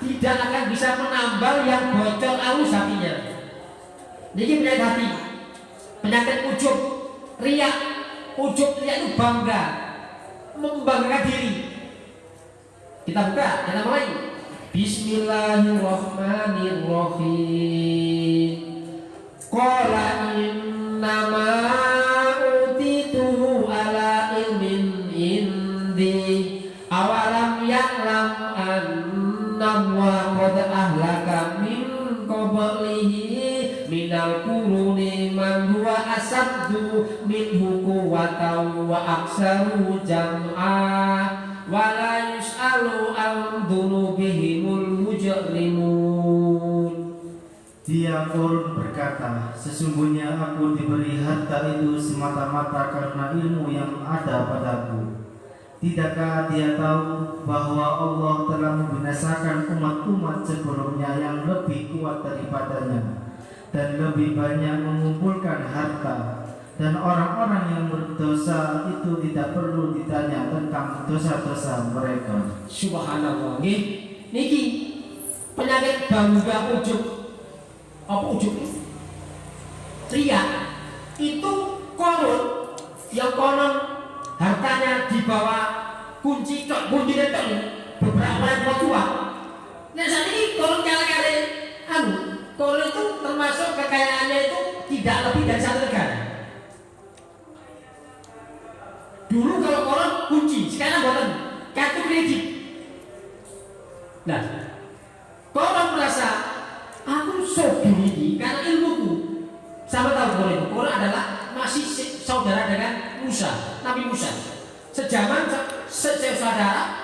tidak akan bisa menambal yang bocor alus hatinya. Niki penyakit hati, penyakit ujub riak itu bangga, membanggakan diri. Kita buka, kita mulai. Bismillahirrahmanirrahim. Qala innama awalam ya'lam annallaha qad ahlaka min qablihi minal quruni man huwa asaddu minhu quwwatan wa aksaru jam'a wa la yus'alu an dzunubihimul mujrimun. Dia Qarun berkata, sesungguhnya aku diberi harta itu semata-mata karena ilmu yang ada padaku. Tidakkah dia tahu bahwa Allah telah membinasakan umat-umat sebelumnya yang lebih kuat daripadanya dan lebih banyak mengumpulkan harta, dan orang-orang yang berdosa itu tidak perlu ditanya tentang dosa-dosa mereka. Subhanallah. Niki penyakit bangga ujub. Apa ujub itu? Riya itu Qarun yang konon hartanya dibawa kunci detok beberapa yang tua. Nah saat ini Qarun kali-kali Qarun itu termasuk kekayaannya itu tidak lebih dari satu negara. Dulu kalau Qarun kunci, sekarang bukan kartu kredit. Nah, Qarun merasa aku sugih ini karena ilmuku. Sama tahu Qarun adalah masih saudara dengan Musa, Nabi Musa. Sejaman saudara,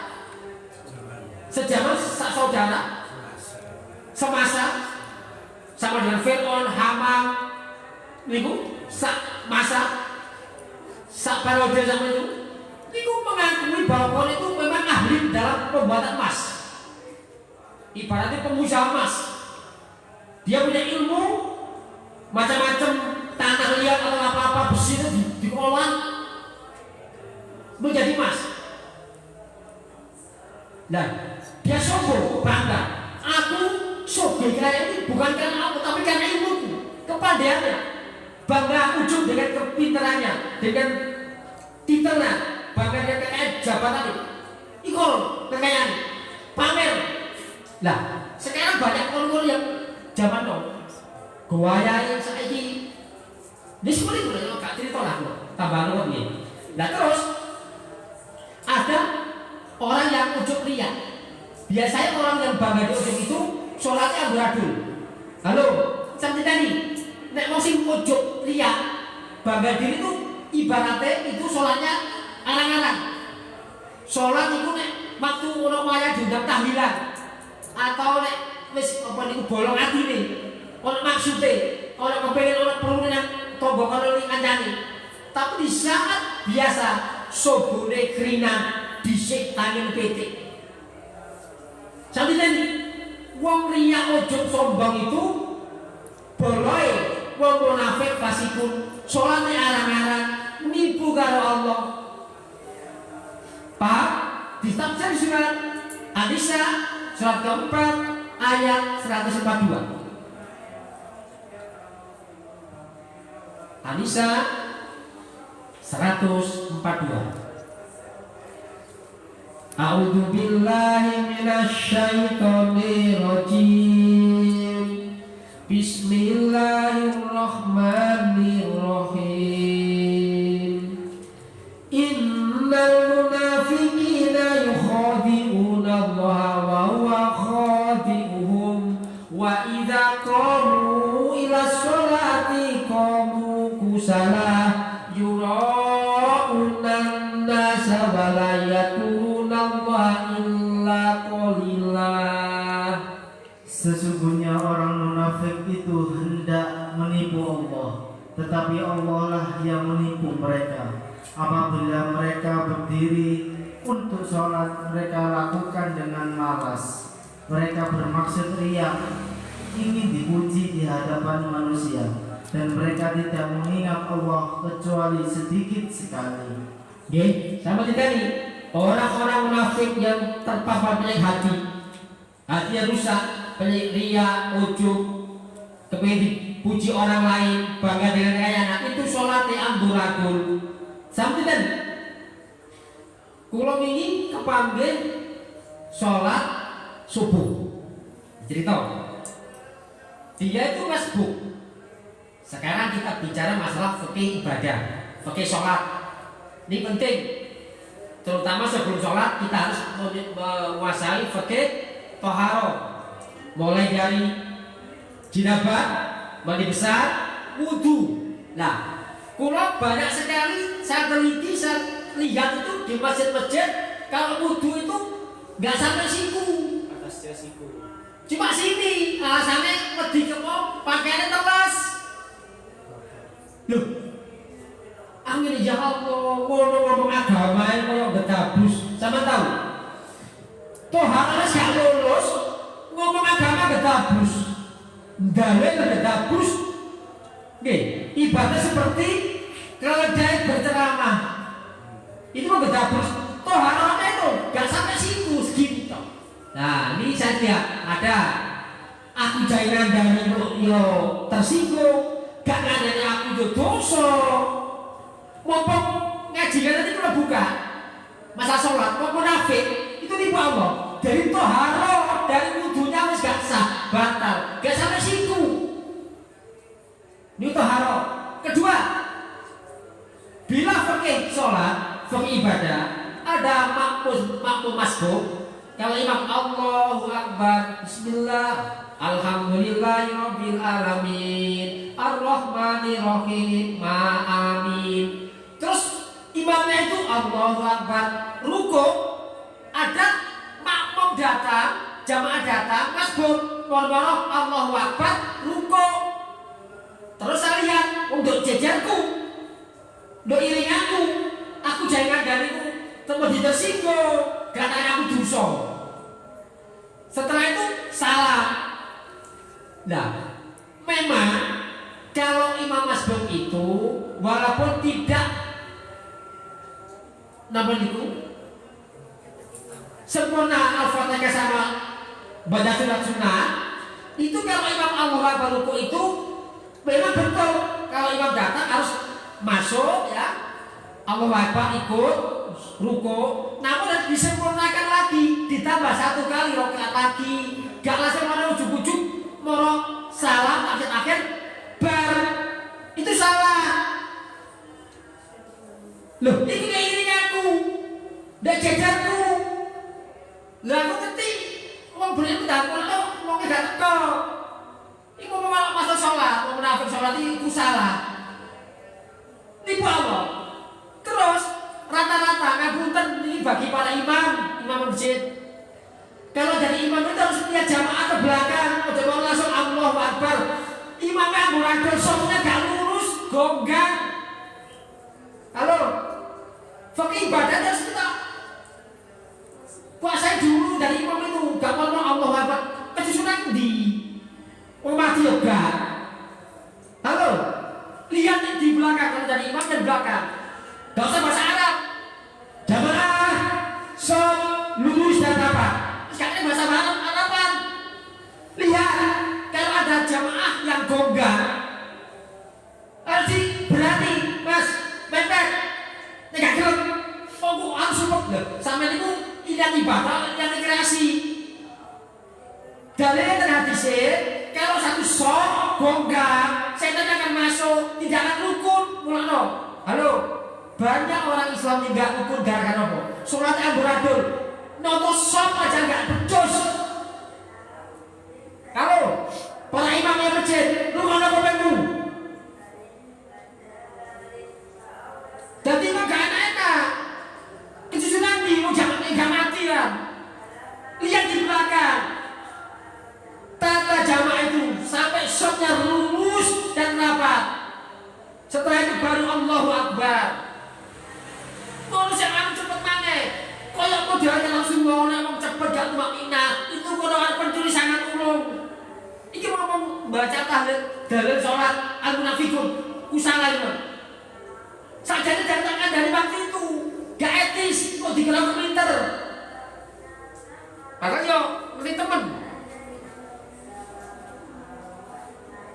semasa sama dengan Fir'aun, Haman, niku masa periode zaman itu, niku mengakui bahwa Qarun itu memang ahli dalam pembuatan emas. Ibaratnya pengusaha emas. Dia punya ilmu macam-macam tanah liat atau apa-apa besi itu diolah menjadi emas. Nah, dia sombong, bangga. Aku sombong kaya ini bukan karena aku, tapi karena ilmuku, kepandaiannya. Bangga ujung dengan kepintarannya. dengan titelnya bahkan dengan kekayaan jabatan ikon kekayaan pamer. Nah sekarang banyak orang yang zaman dong gaya yang saiki di sekolah itu udah gak cerita lah tambah luar nih. Nah terus ada orang yang ujub ria. Biasanya orang yang bangga di ujub itu sholatnya amburadul. Halo, seperti tadi nek mau sing ujub ria bangga diri itu ibaratnya itu sholatnya arang-arang. Sholat itu nek waktu orang wayang diundang tahlilan atau nek wis apa niku bolong atine ono maksude ono kepengen ono perlunan tombok ono kancane. Tapi di saat biasa sobone krina dhisik tangan petik. Sampeyan tadi wong riya ujub sombong itu boleh wong munafik fasikun salate arang-arang nipu karo Allah. Paham? Ditafsir surat An-Nisa surat keempat ayat 142. An-Nisa 142. A'udzu billahi minasyaitonir rajim. Bismillahirrahmanirrahim. Innal munafiqina yukhadi'una Allaha wa huwa khadi'uhum wa idza qamu ila sholati qamu kusala yura'unan nasa wa la yakuruna Allaha illa qalillah. Sesungguhnya orang munafik itu hendak menipu Allah, tetapi Allah lah yang menipu mereka. Apabila mereka berdiri untuk sholat, mereka lakukan dengan malas. Mereka bermaksud riya, ingin dipuji di hadapan manusia, dan mereka tidak mengingat Allah kecuali sedikit sekali. Oke, sama kita nih orang-orang munafik yang terpapar penyakit hati, hatinya rusak, penyakit ria, ujub, kepingin dipuji orang lain, bangga dengan kekayaan, itu sholatnya amburadul. Sampai dan kulo ini kepanggil sholat subuh. Cerita dia itu masbuk. Sekarang kita bicara masalah fikih ibadah, fikih sholat. Ini penting. Terutama sebelum sholat kita harus menguasai fikih toharo. Mulai dari jinabah, mandi besar, wudu. Nah, kulo banyak sekali saya teliti, saya lihat itu di masjid-masjid kalau wudu itu nggak sampai siku, Atasnya siku. cuma sini. Alasannya lebih ke pakaiannya telas. Loh, angin ya Allah, ngomong agama yang kayak gedabus. Sama tahu? Toharonya gak lulus, ngomong agama gedabus, dalil gedabus. Oke, ibadah seperti keledai berceramah. Itu mau gedabus. Toharonya itu gak sampai siku segini toh. Nah, ini saya lihat ada aku jainan dari yo tersinggung, gak ngadani aku yo dosa. Mumpung ngaji nanti kalau buka masa sholat, mau munafik itu tipu Allah. Dari toharo, dari wudunya wis gak sah, batal, gak sampai siku. Ini toharo. Kedua, bila fikih sholat, fikih ibadah, ada makmum masbuk. Kalau imam Allahu Akbar, Bismillah, Alhamdulillahirabbil alamin, Ar-Rahmanirrahim, Amin. Terus imamnya itu Allahu Akbar, ruku. Ada makmum datang, jamaah datang, masbuk, moro-moro Allahu Akbar, ruku. Terus saya lihat untuk jajarku, untuk iringanku, aku jangan dariku, tempat tersinggung, katanya aku dosa. Setelah itu salah. Nah, memang kalau imam masbuk itu walaupun tidak sempurna Al-Fatihah sama baca sunnah, itu kalau imam Allahu Akbar ruku itu memang betul. Kalau imam datang harus masuk ya, Allahu Akbar ikut ruku, namun harus disempurnakan lagi, ditambah 1 kali rakaat lagi. Gak langsung mana ujuk-ujuk moro salam akhir-akhir bar, itu salah. Loh, ini kayak ini aku, ndak jajarku. Lah aku ngerti, wong boleh mendakul lo, wong gak teko. Ini mau malah masa sholat, mau munafik sholat itu salah. Ini apa? Terus rata-rata ngapunten ini bagi para imam masjid. Kalau jadi imam itu harus lihat jamaah ke belakang, mau langsung Allahu Akbar. Imamnya muradul, soalnya gak lurus, gonggang. Halo, fakih ibadah harus kita kuasai dulu dari imam itu. Gak mau Allahu Akbar, kesusunan di umat yoga. Halo, lihat di belakang, kalau jadi imam dan belakang. Gak usah bahasa Arab. Jamaah, som, lurus dan rapat. Sekarang bahasa Araban. Lihat, kalau ada jamaah yang gonggang, arti berarti mas, mepet, negatif. Oh, harus support loh. Sampai itu tidak ibadah, yang rekreasi. Dalilnya terhadisnya, kalau satu sok gonggang, setan akan masuk, tidak akan rukun. Mulano, halo, banyak orang Islam yang nggak rukun gara-gara apa? Sholat amburadul, nonton sok aja nggak becus. Halo, para imam yang masjid, lu mana komenmu? Jadi mah gak enak. Kesusunan di, jangan nggak mati lah. Lihat di belakang. Tata jamaah itu sampai shotnya lurus dan rapat. Setelah itu baru Allahu Akbar. Kalau saya cepet mana? Kalau mau jalan langsung mau cepet gak tumak ina. Itu kalau ada pencuri sangat ulung. Ini mau baca dalil sholat al-munafikun. Usaha itu. Sajanya datangkan dari waktu itu. Gak etis. Kok dikira militer. Makanya ngerti temen.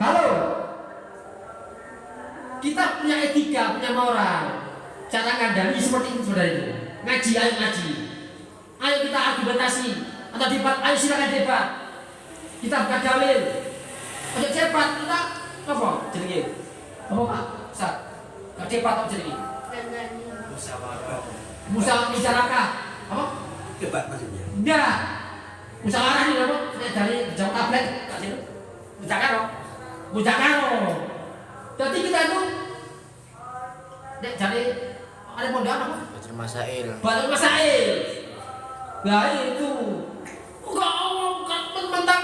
Halo, kita punya etika, punya moral. Cara ngandani seperti itu saudara itu. Ngaji, ayo ngaji. Ayo kita argumentasi atau debat, ayo silakan debat. Kita bukan dalil. Ojo debat, kita apa? Jenenge. Apa Pak? Ustaz. Debat apa jenenge? Musyawarah bicarakan. Apa? Debat maksudnya. Enggak. Musyawarah ini apa? Dari jauh tablet, Kak Sino. Bicarakan. Jadi kita itu jadi ada modal apa? Baca masail. Baca masail. Nah itu enggak mentang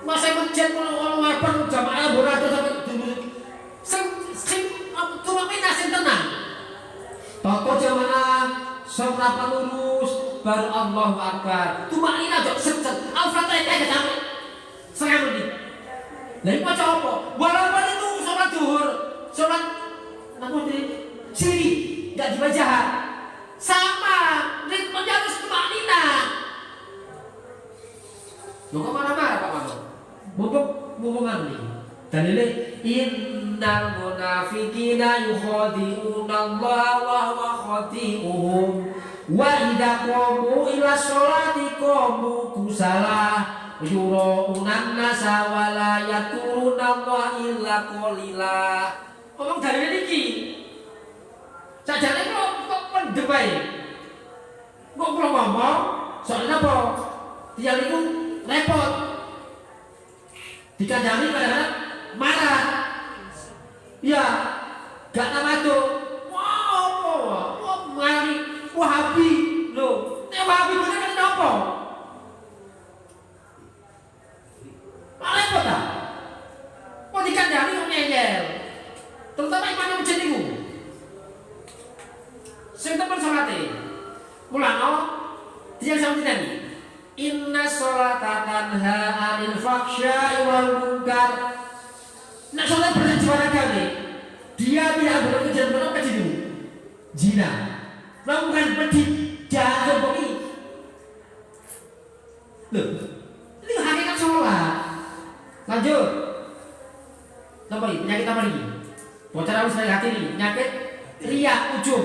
masa masjid kalau ngapain jamaah bola sampai sing cuma minasin tenang. Toko jamaah seberapa lurus baru Allahu Akbar. Cuma ini aja set Al-Fatihah aja sampai setengah menit. Lain macam apa? Walaupun itu sholat zuhur, sholat siri, tidak dibaca. Sama, ritmenya harus tumaknina. Lo kok marah-marah Pak Mano? Hubungan nih. Dalilnya innal munafiqina yukhadi'una Allah wa huwa khadi'uhum wa idza qamu ila sholati qamu kusala yuraunan nasa wala yaturuna wa illa qalila. Ngomong dalilnya niki. Sajane kok pendem bae. Kok kula ngomong soalnya apa? Dia itu repot. Dikandani kadang-kadang marah. Ya, gak nama tuh. Wah, ngari Wahabi loh. Nek Wahabi bener kan apa? Malah apa tak? Mau dikandani kok ngeyel. Terutama imam masjid niku. Sing temen salate. Mulane dia sampe tadi. Inna sholata tanha 'anil fahsya'i wal munkar. Nek salat berjuara kali, dia tidak bekerja berapa itu? Zina. Melakukan pedih, jahat bohongi. Loh, ini hakikat sholat. Lanjut. Apa ini? Penyakit apa ini? Bocor harus dari hati ini. Penyakit riya, ujub.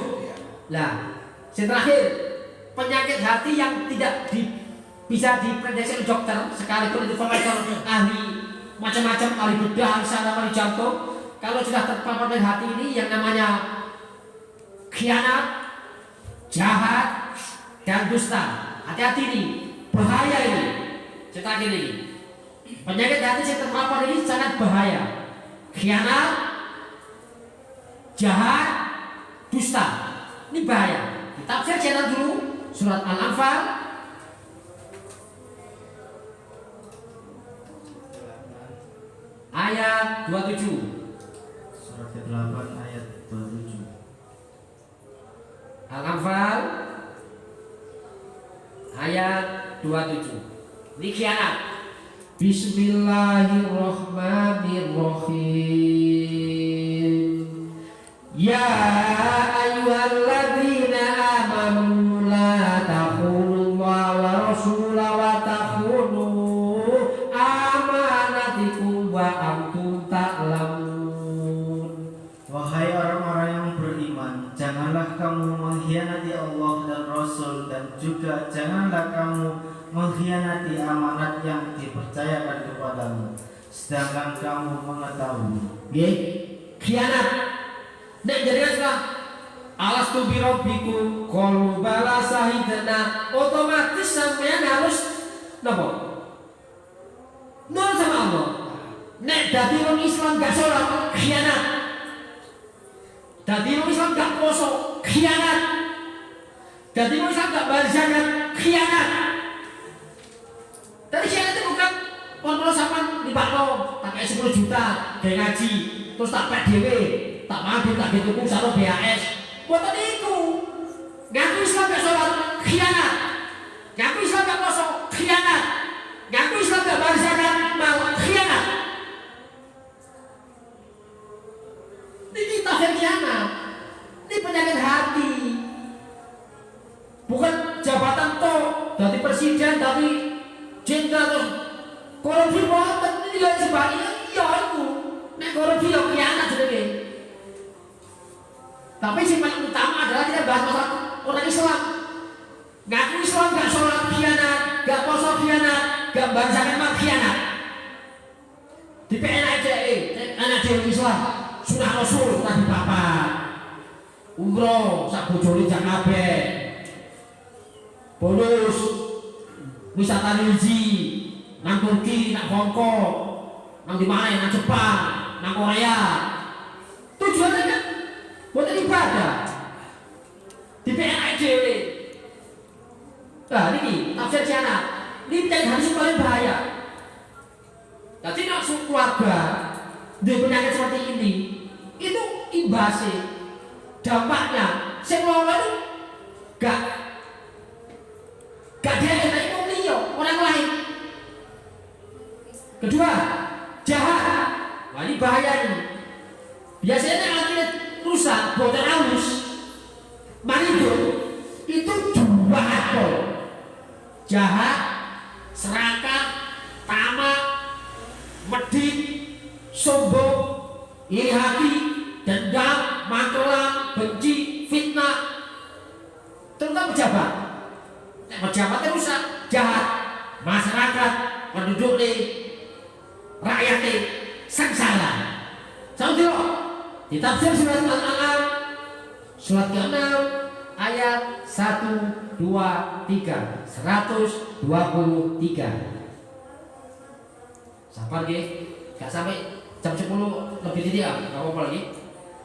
Nah, yang terakhir, penyakit hati yang tidak bisa diprediksi oleh dokter, sekalipun itu profesor ahli macam-macam, ahli bedah, ahli saraf, ahli jantung. Kalau sudah terpapar dengan hati ini yang namanya khianat, jahat, dan dusta. Hati-hati ini, bahaya ini. Cerita ini, penyakit hati yang terpapar ini sangat bahaya. Khianat, jahat, dusta. Ini bahaya. Tafsir channel dulu surat Al-Anfal ayat 27. Surat ke-8 ayat 27. Al-Anfal ayat 27. Ini khianat. Bismillahirrahmanirrahim. Ya ayyuhalladzina amanu la takhulullaha wa rasulahu wa takhunu amanatikum wa antum ta'lamun. Wahai orang-orang yang beriman, janganlah kamu mengkhianati Allah dan Rasul, dan juga janganlah kamu mengkhianati amanat yang dipercayakan kepadamu, sedangkan kamu mengetahui. Khianat. Nek jadikan sudah alastu bi rabbikum qalu bala sahidana, otomatis sampean harus napa? Nol sama Allah. Nek dadi wong Islam gak sholat, khianat. Dadi wong Islam gak poso, khianat. Dadi wong Islam gak bayar zakat, khianat. Tadi khianat itu bukan kontrol sampean dibakno, tak kayak 10 juta, kayak ngaji, terus tak pek dhewe. Tak mampu tak dituku satu BAS. Buat itu. Ngaku Islam gak sholat, khianat. Ngaku Islam gak poso, khianat. Ngaku Islam gak bayar zakat, mau khianat. Ini kita khianat. Ini penyakit hati. Bukan jabatan toh, dari presiden, dari jenderal terus korupsi boten. Ini gak sebaliknya. Iya itu. Nek korupsi ya khianat jenenge. Tapi yang paling utama adalah kita bahas masalah orang Islam. Ngaku Islam gak sholat khianat, gak poso khianat, gak bayar zakat mah khianat. Di PNA anak dewi Islam, sunah Rasul tadi bapak, umroh sak bojone jak kabeh, bonus wisata religi, nang Turki, nang Hongkong, nang di mana, nang Jepang, nang Korea. Tujuannya kan buat ibadah di PNI dewe. Nah ini tafsir khianat. Ini penyakit hati yang paling bahaya. Jadi langsung keluarga di penyakit seperti ini itu imbasnya, dampaknya sekolah itu gak dia yang mau liyo orang lain. Kedua, jahat. Wah ini bahaya ini. Biasanya akhirnya rusak, bocor halus, manido itu dua akal: jahat, serakah, tamak, medit, sombong, iri hati, dendam, magelang, benci, fitnah. Terutama pejabat. Pejabat itu rusak, jahat, masyarakat, penduduk nih, rakyat nih, sengsara. Contoh di tafsir surat Al-An'am surat ke-6 ayat 1, 2, 3 123. Sabar nggih, gak sampai jam 10 lebih tidak, gak apa-apa lagi.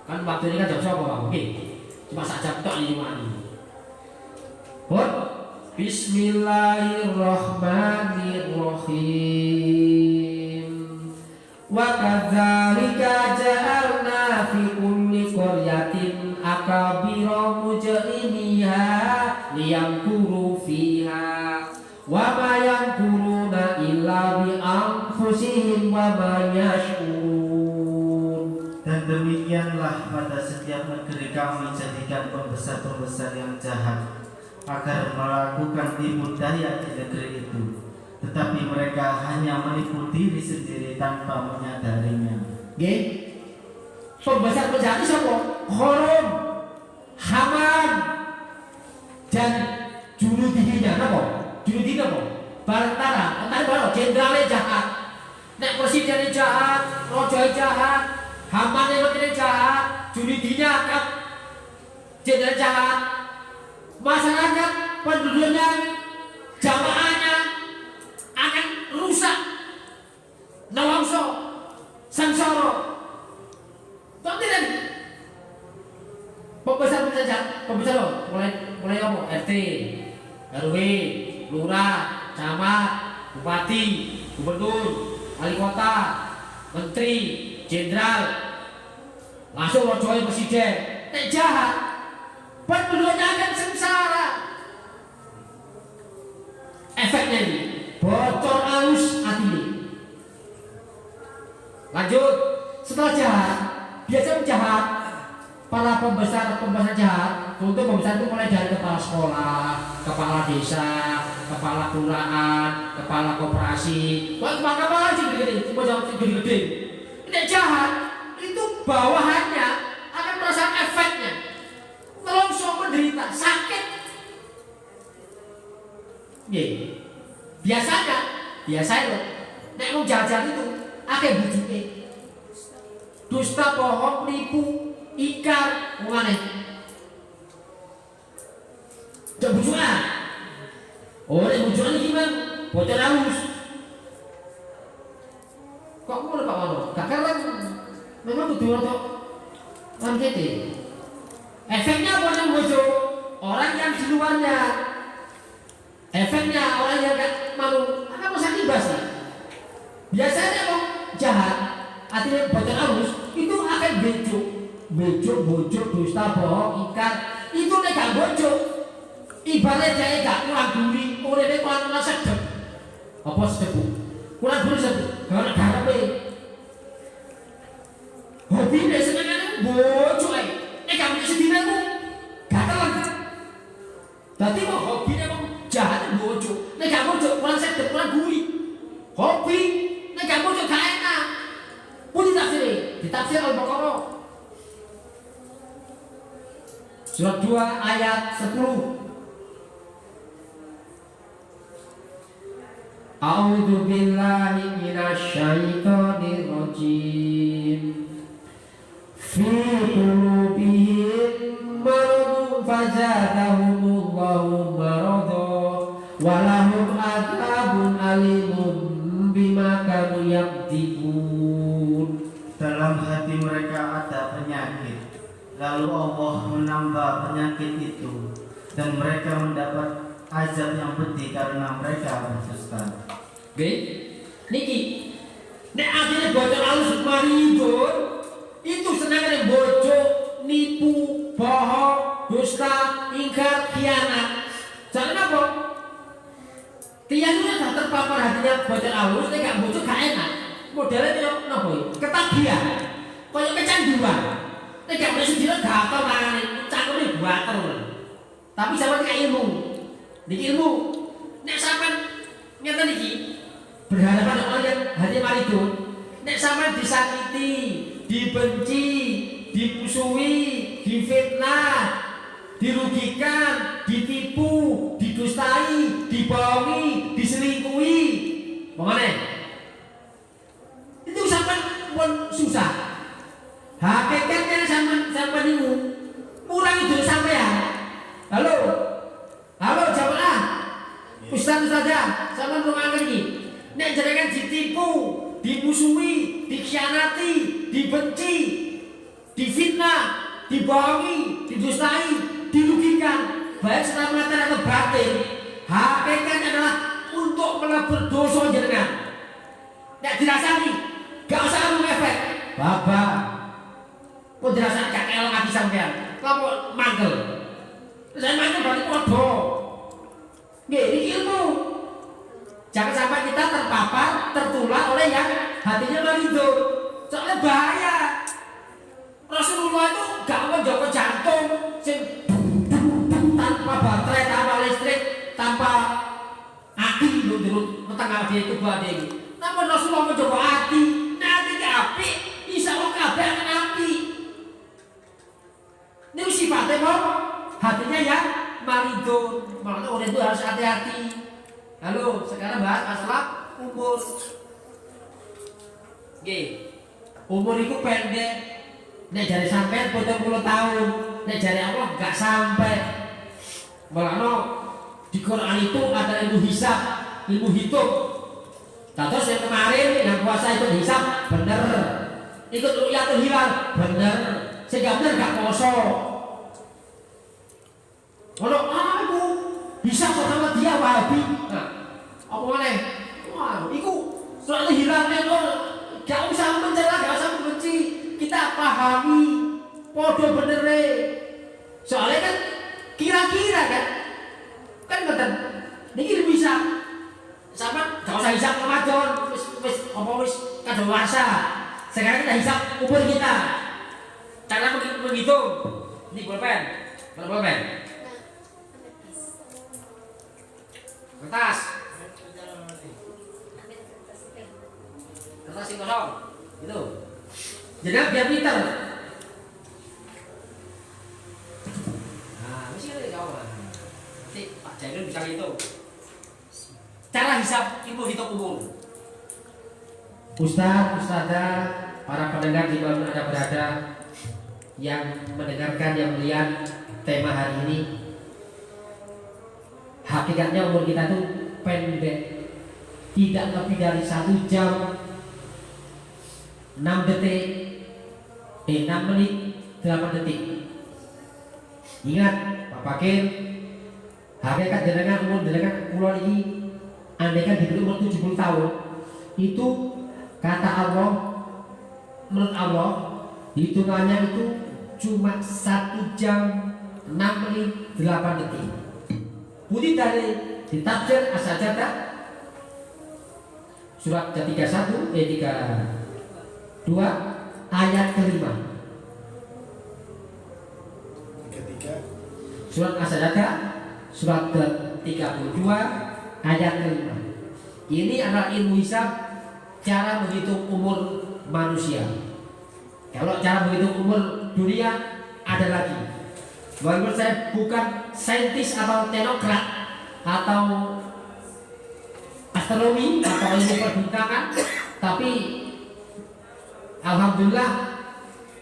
Kan waktu ini kan jam 10 Pak. Oke. Cuma sak jam tok iki mani. Bismillahirrahmanirrahim. Wa kadzalika ja'alna fi kulli qaryatin akabira mujrimiha liyamkuru fiha wa ma yamkuruna illa bi anfusihim wa ma yash'urun. Dan demikianlah pada setiap negeri kami jadikan pembesar-pembesar yang jahat agar melakukan tipu daya di negeri itu. Tetapi mereka hanya menipu diri sendiri tanpa menyadarinya. Nggih. Pembesar penjahat siapa? Kharum. penduduknya, jamaahnya akan rusak, nelongso, sengsara. Kok tidak? Pembesar mulai apa? RT, RW, lurah, camat, bupati, gubernur, wali kota, menteri, jenderal, langsung wajahnya presiden. Nek jahat, penduduknya akan sengsara. Efeknya ini bocor aus hati ini. Lanjut, setelah jahat, biasanya jahat. Para pembesar jahat, untuk pembesar itu mulai dari kepala sekolah, kepala desa, kepala kelurahan, kepala koperasi, kepala aja gede-gede. Ini jahat, itu bawahannya akan merasakan efeknya, nelongso, menderita, sakit. Biasanya loh, nek mau jajan itu, akeh bujuke, dusta, bohong, nipu, ingkar, ngene. Cek bujukan. Oh, nek bujukan iki mah bocor halus. Kok ngono Pak Wono? Kakak kan memang kudu ono kan kete. Efeknya apa yang bojo? Orang yang di luarnya. Efeknya orang yang gak malu akan masa ibas. Biasanya kok jahat, artinya bocor halus itu akan bojok, dusta, bohong, ingkar. Itu nek gak bojok, ibaratnya dia gak kurang duri, uripnya kurang sedep. Apa sedep? Kurang duri sedep, garap-garape. Hobine senengane bojok ae. Nek gak punya sedine ku gatel. Dadi kok hobine kok jahat bojok. Nek gak bojok kurang sedep, kurang duri. Hobi nek gak bojok gak enak. Pun ditafsir Al-Baqarah Surat 2 ayat 10. A'udzu billahi minasy syaithanir rajim. Fi qulubihim maradun fazadahumullahu marada wa lahum adzabun alimun bima kanu yakdzibun. Dalam hati mereka ada penyakit, lalu Allah menambah penyakit itu, dan mereka mendapat azab yang pedih karena mereka berdusta. Oke, niki, nek akhirnya bocor halus maribun, itu senangnya bocor, nipu, bohong, dusta, ingkar, khianat. Jangan apa? Tiang itu sudah terpapar hatinya bocor halus, nek gak bocor gak enak. Modelnya itu apa? Ketagihan, kayak kecanduan. Nek gak boleh sendiri gatel tangannya, cangkemnya buater. Tapi sama kayak ilmu. Niki ilmu. Nek sampean ngeten niki berhadapan dengan orang yang hati maridun. Nek sampean disakiti, dibenci, dimusuhi, difitnah, dirugikan, ditipu, didustai, dibohongi, diselingkuhi. Mana? Itu sampean pun susah. Hakikatnya sampean niku murangi dosa sampean. Halo jamaah. Ustaz saja, sampean rumangan iki. Nek jenengan ditipu, dimusuhi, dikhianati, dibenci, difitnah, dibohongi, didustai, dirugikan, baik secara materi atau batin, hakikatnya adalah untuk melebur dosa jenengan. Nek dirasani, gak usah kamu ngefek. Bapak, kok dirasani gak elok hati sampean? Kamu manggel. Saya manggel berarti bodoh. Ini ilmu. Jangan sampai kita terpapar, tertular oleh yang hatinya maridun. Soalnya bahaya. Rasulullah itu gak mau jaga jantung tanpa baterai, tanpa listrik, tanpa aki dulu tengah dia itu badai. Namun Rasulullah mau jaga hati, nanti api, insya Allah kabeh akan api. Ini sifatnya kok hatinya yang maridun. Makanya orang itu harus hati-hati. Halo, sekarang bahas masalah umur. Oke, umur itu pendek. Nek dari sampai 70 tahun, nek dari Allah gak sampai. Balano Di Quran itu ada ilmu hisab, ilmu hitung. Terus yang kemarin yang puasa ikut hisab, bener. Ikut ru'yatul hilal, bener. Sehingga bener gak poso. Kalau aku hisab sama dia Wahabi. Nah, apa mana? Wah, iku ru'yatul hilal itu gak usah mencela, gak usah membenci. Kita pahami, podo bener. Soalnya kan kira-kira kan betul. Ini bisa sama gak usah hisap Ramadan, wis kadaluarsa. Sekarang kita hisap umur kita. Cara menghitung. Ini pulpen. Mana pulpen? Kertas. Kertas yang kosong. Itu. Jadi biar pinter. Nah, mesti ada jauh. Nanti Pak Jainul bisa gitu. Cara hisap ilmu hitung umur. Ustaz, ustazah, para pendengar di mana Anda berada yang mendengarkan, yang melihat tema hari ini, hakikatnya umur kita tuh pendek, tidak lebih dari 1 jam 6 detik, 6 menit 8 detik. Ingat, Pak Pakir, hakikat jenengan umur jenengan kula ini andaikan diberi umur 70 tahun, itu kata Allah, menurut Allah hitungannya itu cuma 1 jam 6 menit 8 detik. Bukti dari di tafsir As-Sajdah surat ke-31 32 ayat ke-5. Surat As-Sajdah surat ke-32 ayat ke-5. Ini adalah ilmu hisab, cara menghitung umur manusia. Kalau cara menghitung umur dunia ada lagi. Walaupun saya bukan saintis atau teknokrat atau astronomi atau ilmu perbintangan, tapi alhamdulillah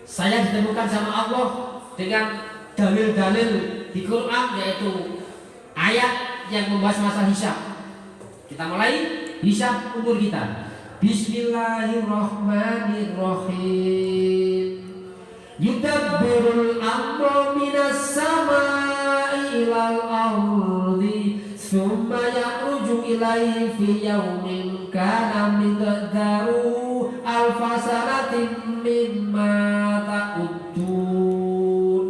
saya ditemukan sama Allah dengan dalil-dalil di Quran, yaitu ayat yang membahas masalah hisab. Kita mulai hisab umur kita. Bismillahirrahmanirrahim. Yudabbirul amra minas samai ilal ardi thumma ya'ruju ilaihi fi yawmin kana miqdaru alfa sanatin mimma ta'uddun.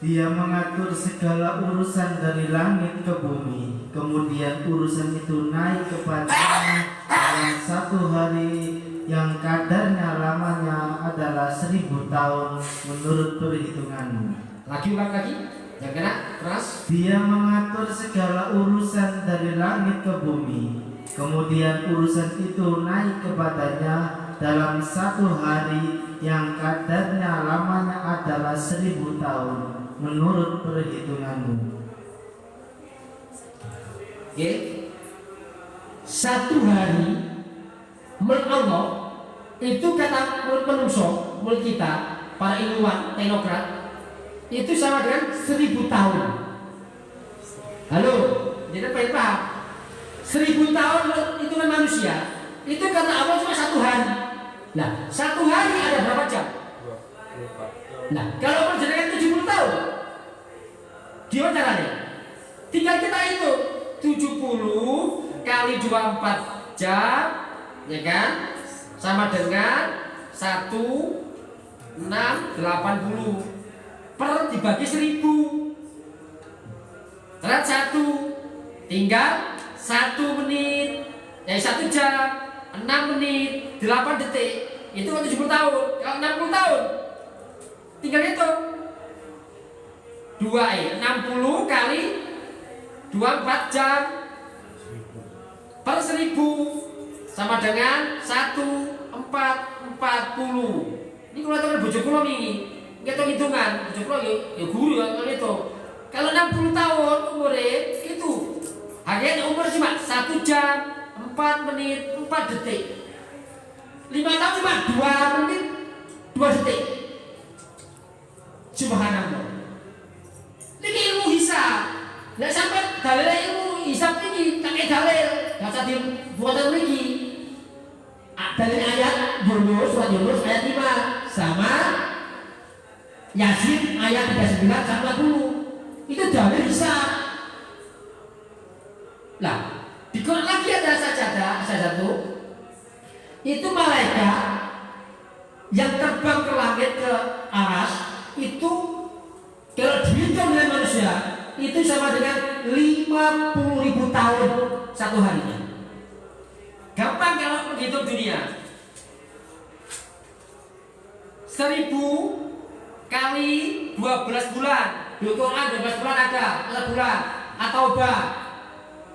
Dia mengatur segala urusan dari langit ke bumi, kemudian urusan itu naik kepadanya dalam 1 hari yang kadarnya lamanya adalah 1000 tahun menurut perhitunganmu. Lagi ulang lagi, yang kena keras. Dia mengatur segala urusan dari langit ke bumi, kemudian urusan itu naik kepadanya dalam 1 hari yang kadarnya lamanya adalah 1000 tahun menurut perhitunganmu. Oke. 1 hari menurut Allah itu kata menurut manusia, menurut kita para ilmuwan teknokrat itu sama dengan 1000 tahun. Halo, jadi pengen paham? 1000 tahun itu kan manusia, itu kata Allah cuma 1 hari. Nah, 1 hari ada berapa jam? Nah, kalau perjalanan 70 tahun, gimana caranya? Tinggal kita itu 70 kali 24 jam, ya kan? Sama dengan 1680 per dibagi 1000. Terat 1, tinggal 1 menit, 1 jam, 6 menit, 8 detik. Itu 70 tahun. Kalau 60 tahun, tinggal itu 60 kali 24 jam per 1000 sama dengan 1440. Ini kalau tahu bojo kula nih, ngitung hitungan, bojo kula ya guru ya itu. Kalau 60 tahun umurnya itu harganya umur cuma 1 jam 4 menit 4 detik. 5 tahun cuma 2 menit 2 detik. Subhanallah. Ini ilmu hisab. Nggak sampai dalilnya tadi buatan lagi. Dari ayat Yunus, surat Yunus ayat 5 sama Yasin ayat 39 sama 40. Itu dalil bisa. Lah, di Quran lagi ada sajadah itu. Itu malaikat yang terbang ke langit ke aras itu kalau dihitung oleh manusia itu sama dengan 50.000 tahun satu harinya. Gampang kalau menghitung dunia. 1000 kali 12 bulan. Di Quran 12 bulan ada bulan atau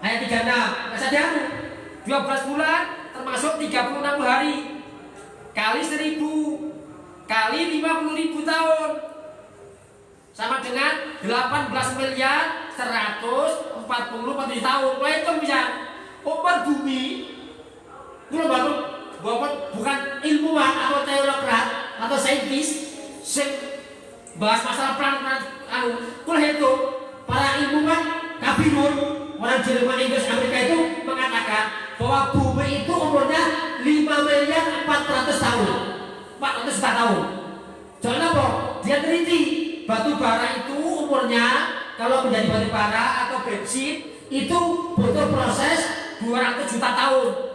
ayat 36. Masa dia 12 bulan termasuk 36 hari kali 1000 kali 50.000 tahun sama dengan 18 miliar 140 tahun. Wah itu bisa umur bumi. Kalau bukan ilmuwan atau teolog atau saintis yang bahas masalah peran kalau itu para ilmuwan kafirun orang Jerman, Inggris, Amerika itu mengatakan bahwa bumi itu umurnya 5.400.000 tahun, 400 juta tahun. Soalnya apa? Dia teliti batu bara itu umurnya kalau menjadi batu bara atau bensin itu butuh proses 200 juta tahun.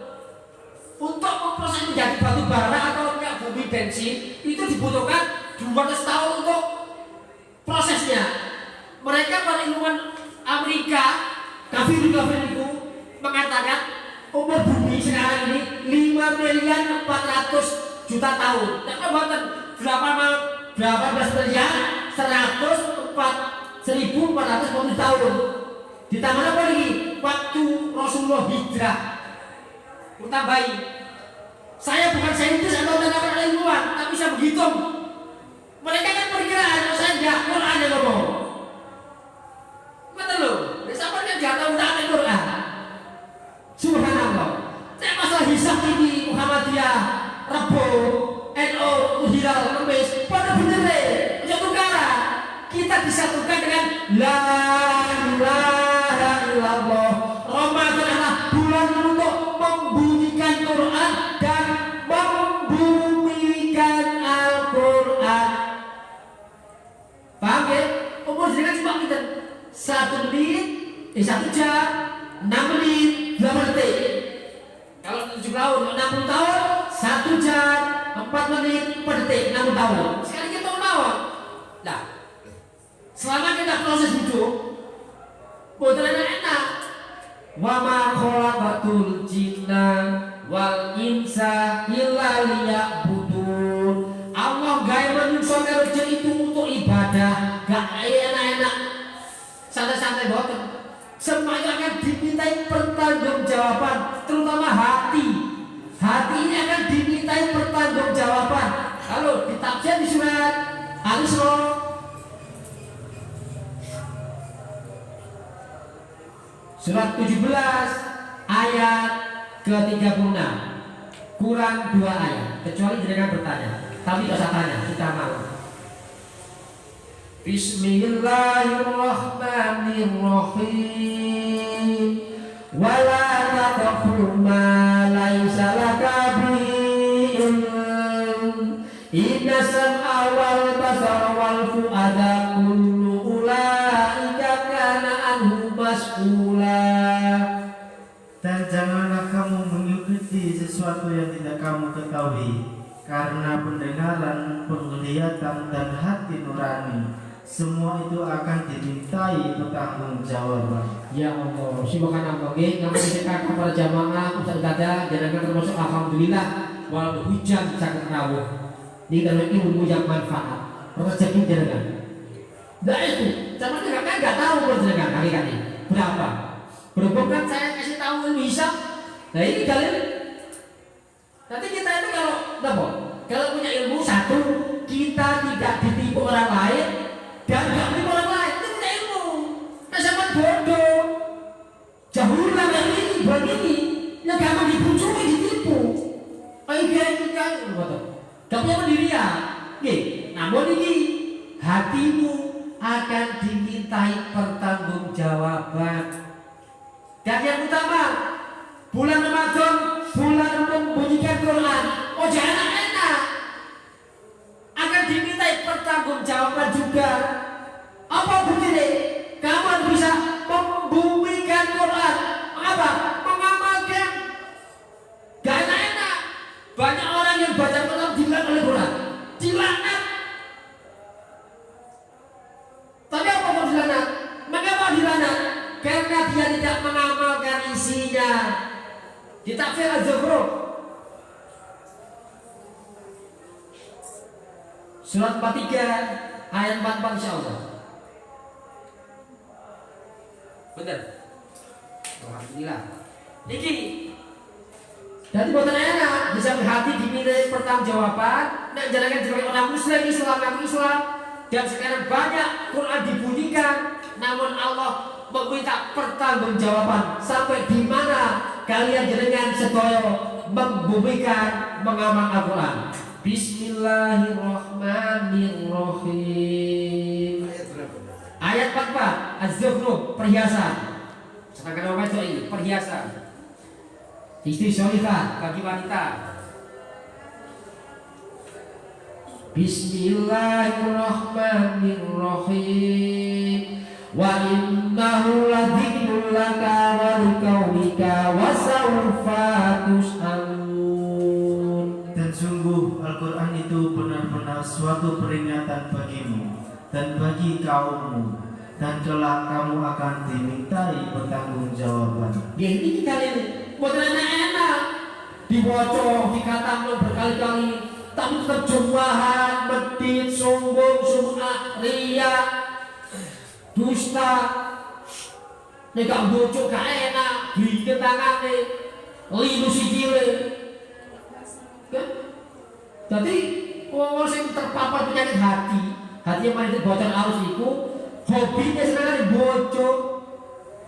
Untuk memproses menjadi batu bara atau minyak bumi bensin itu dibutuhkan 200 tahun untuk prosesnya. Mereka para ilmuwan Amerika kafir itu mengatakan umur bumi sekarang ini 5.400.000 tahun. Tapi berapa 18 miliar 104.440 tahun. Ditambah apa lagi? Waktu Rasulullah hijrah. Tambahi. Saya bukan saintis atau tenaga ilmuwan, tapi saya menghitung. Mereka kan perkiraan, saya enggak Quran yang ngomong. Betul loh. Siapa yang enggak tahu tentang Quran? Subhanallah. Saya masalah hisab ini Muhammadiyah, Rebo, NU, Hilal, Kemis, pada bener untuk tukaran. Kita disatukan dengan La ilaha illallah. Ramadan adalah bulan untuk membunyikan Quran dan membumikan Al-Quran. Paham ya? Umur jenengan cuma kita 1 menit, 1 jam, 6 menit, 8 detik. Kalau 7 tahun, 60 tahun, 1 jam, 4 menit, 4 detik, 60 tahun. Sekali kita mau. Nah, selama kita proses hidup, bodoh enak. Wa ma khalaqatul jinna wal insa illa liya'budun. Allah gawe manusia karo jin itu untuk ibadah, gak enak-enak santai-santai boten. Semuanya akan dimintai pertanggungjawaban, terutama hati. Hati ini akan dimintai pertanggungjawaban. Kalau ditafsir di surat Al-Isra surat 17 ayat ke-36 kurang 2 ayat kecuali jenengan bertanya, tapi tidak usah tanya, kita mau. Bismillahirrahmanirrahim. Wala taqfu ma laisa laka bihi ilm. Inna sam'a wal basara wal fu'ada kullu ulaika kana anhu mas'ula. Dan janganlah kamu mengikuti sesuatu yang tidak kamu ketahui, karena pendengaran, penglihatan, dan hati nurani semua itu akan dimintai pertanggungjawaban. Ya Allah, subhanallah. Nggih, ngapunten sekali para jamaah Ustaz Dada, jenengan termasuk alhamdulillah walaupun hujan sangat rawuh. Ini dalam ilmu yang manfaat, rezeki jenengan. Nah itu, sama jenengan kan nggak tahu jenengan hakikatnya berapa. Berhubung kan saya kasih tahu ilmu hisab. Nah ini dalil. Nanti kita itu kalau punya ilmu satu, kita tidak ditipu orang lain dan tidak menipu orang lain. Itu punya ilmu. Nah sama bodoh, jahullah yang ini, buat ini, yang gampang dibujuki, ditipu. Ayo kita gak punya pendirian. Namun ini hatimu akan dimintai pertanggungjawaban. Dan yang utama, bulan Ramadan, bulan membunyikan Quran. Oh jangan enak-enak, akan dimintai pertanggungjawaban juga. Apa buktinya? Kamu bisa membumikan Quran. Apa? Mengamalkan. Gak enak-enak. Banyak orang yang baca Quran dilaknat oleh Quran. Dilaknat. Tapi apa mau dilaknat? Mengapa dilaknat? Karena dia tidak mengamalkan isinya. Di tafsir Az-Zukhruf surat 43 ayat 44 insyaallah. Bener. Alhamdulillah. Niki. Jadi buatan enak bisa berhati dimintai pertanggungjawaban. Nek jalankan sebagai orang Muslim Islam ngaku Islam dan sekarang banyak Quran dibunyikan, namun Allah meminta pertanggungjawaban sampai di mana kalian jenengan sedaya membumikan mengamal Al-Quran. Bismillahirrahmanirrahim. Ayat 44 Az-Zukhruf, perhiasan. Sedangkan apa itu ini? Perhiasan. Istri sholihah bagi wanita. Bismillahirrahmanirrahim. Wa innahu ladzikrun laka wa liqaumika wa sawfa tus'alun. Dan sungguh Al-Quran itu benar-benar suatu peringatan bagimu dan bagi kaummu, dan kelak kamu akan dimintai pertanggungjawaban. Ya ini kalian buat enak-enak dibaca, dikatakan berkali-kali, tapi terjemahan, medit, sombong, sum'ah, riya, dusta, nek bocok gak enak, bikin tangane, lidu sikile. Kan? Jadi orang yang terpapar penyakit hati yang main bocor arus itu, hobinya senang bocok.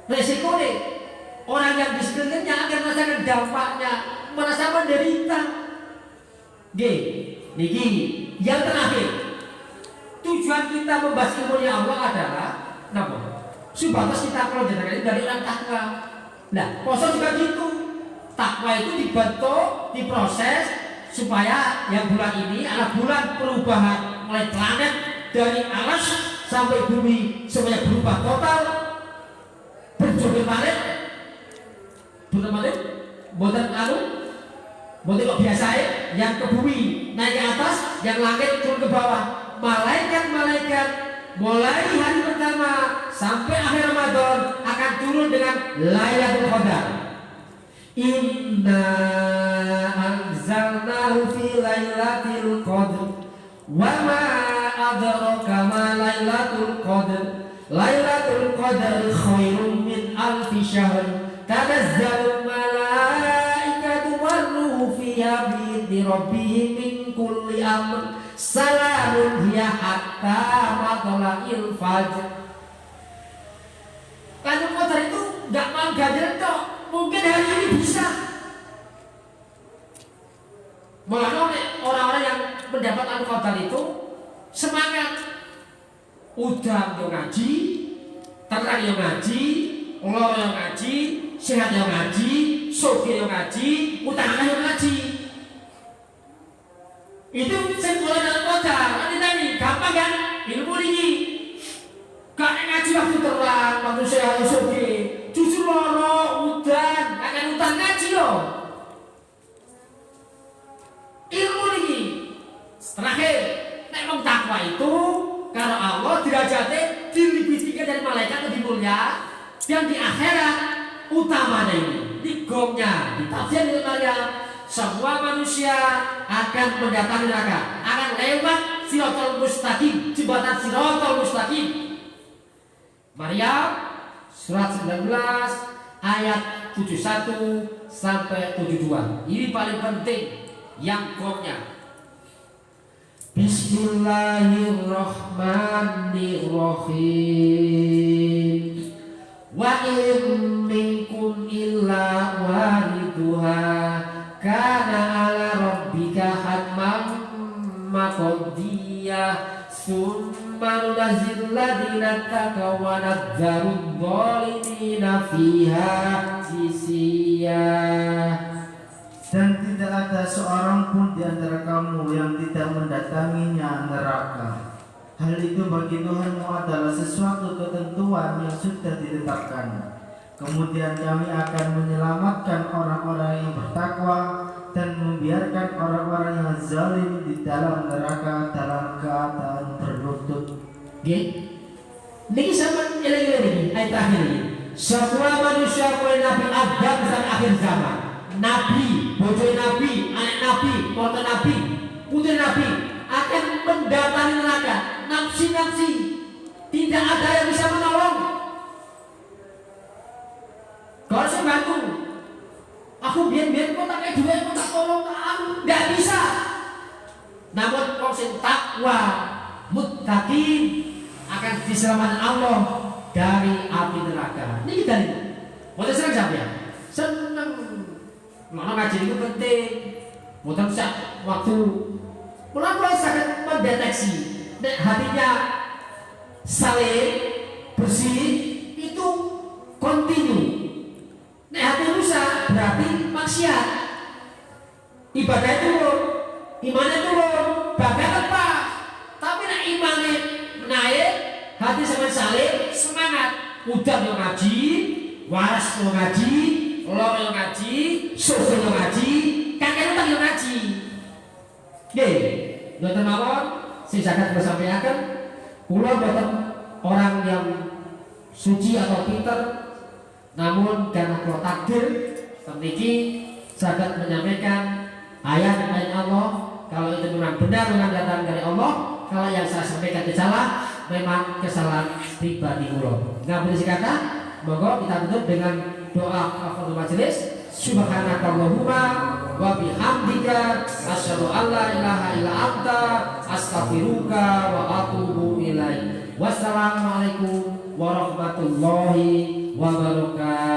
Resiko nih, orang yang di sekelilingnya akan merasakan dampaknya, merasa menderita. Niki, yang terakhir, tujuan kita membahas ilmu Allah adalah apa? Sebatas kita kalau jenengan dari orang takwa. Nah, poso juga gitu. Takwa itu dibentuk, diproses supaya yang bulan ini adalah bulan perubahan mulai planet dari alas sampai bumi semuanya berubah total. Berjoget balik, buatan kok biasa ya, yang ke bumi naik ke atas, yang langit turun ke bawah. Malaikat mulai hari pertama sampai akhir Ramadan akan turun dengan Lailatul Qadar. Inna anzalnahu fi Lailatul Qadar wa ma adraka ma Lailatul Qadar. Lailatul Qadar khairun min alfi syahr. Tanazzalu malaikatu warruhu fiha bi'idni rabbihim min kulli amr. Salamun hiya hatta matla'il fajr. Lailatul Qadar itu enggak mau ganjaran kok. Mungkin hari ini bisa. Makanya orang-orang yang mendapat Lailatul Qadar itu semangat. Udang yang ngaji, terang yang ngaji, lor yang ngaji, sehat yang ngaji, sugih yang ngaji, utang yang ngaji. Itu sekolah dalam kota. Nanti tadi gampang kan? Ilmu ini. Gak ngaji waktu terang, waktu sehat sugih. Justru loro, udan, akan utang ngaji loh. Ilmu ini. Terakhir, nek wong takwa itu karena Allah derajatnya dilebihkan dari malaikat lebih mulia, dan di akhirat utamanya ini gomnya di tafsir Maryam, semua manusia akan mendatangi neraka, akan lewat Siratal Mustaqim, jembatan Siratal Mustaqim. Maryam surat 19 ayat 71 sampai 72. Ini paling penting yang gomnya. Bismillahirrahmanirrahim. Wa in minkum illa wariduha kana ala rabbika hatman maqdiyah summa nunazil ladina ayataka wa nadzarud dhalimina fiha jisya. Dan tidak ada seorang pun di antara kamu yang tidak mendatanginya neraka. Hal itu bagi Tuhanmu adalah sesuatu ketentuan yang sudah ditetapkan. Kemudian kami akan menyelamatkan orang-orang yang bertakwa dan membiarkan orang-orang yang zalim di dalam neraka dalam keadaan berlutut. Niki sama nilai-nilai ini ayat terakhir ini. Semua manusia mulai Nabi Adam sampai akhir zaman, Nabi, bojoh Nabi, anak Nabi, motor Nabi, putri Nabi akan mendatangi neraka. Nafsi-nafsi, tidak ada yang bisa menolong. Kalau saya bantu, aku biar kok tak kayak duit, kok tak tolong aku, nggak bisa. Namun kalau saya takwa, muttaqin akan diselamatkan Allah dari api neraka. Ini kita nih, mau senang siapa ya? Senang. Mana ngaji itu penting. Mau bisa waktu mulai sangat mendeteksi. Hatinya saleh, bersih, itu kontinu. Nek hati rusak berarti maksiat. Ibadah turun, imannya turun, badan lepas. Tapi nek imannya naik, hati sama saleh semangat. Udah yang ngaji, waras yang ngaji, lo yang ngaji, surga yang ngaji, kakek lu yang ngaji. Oke, dokter mawon. Saya akan bersampaikan pulau buatan orang yang suci atau pintar, namun karena kalau takdir memiliki sangat menyampaikan ayat-ayat Allah. Kalau itu memang benar, memang datang dari Allah. Kalau yang saya sampaikan itu salah, memang kesalahan pribadi pulau. Nggak boleh dikata. Monggo kita tutup dengan doa kafaratul majelis. Subhanakallahumma wa bihamdika asyhadu an la ilaha illa anta astaghfiruka wa atubu ilaik. Wassalamualaikum warahmatullahi wabarakatuh.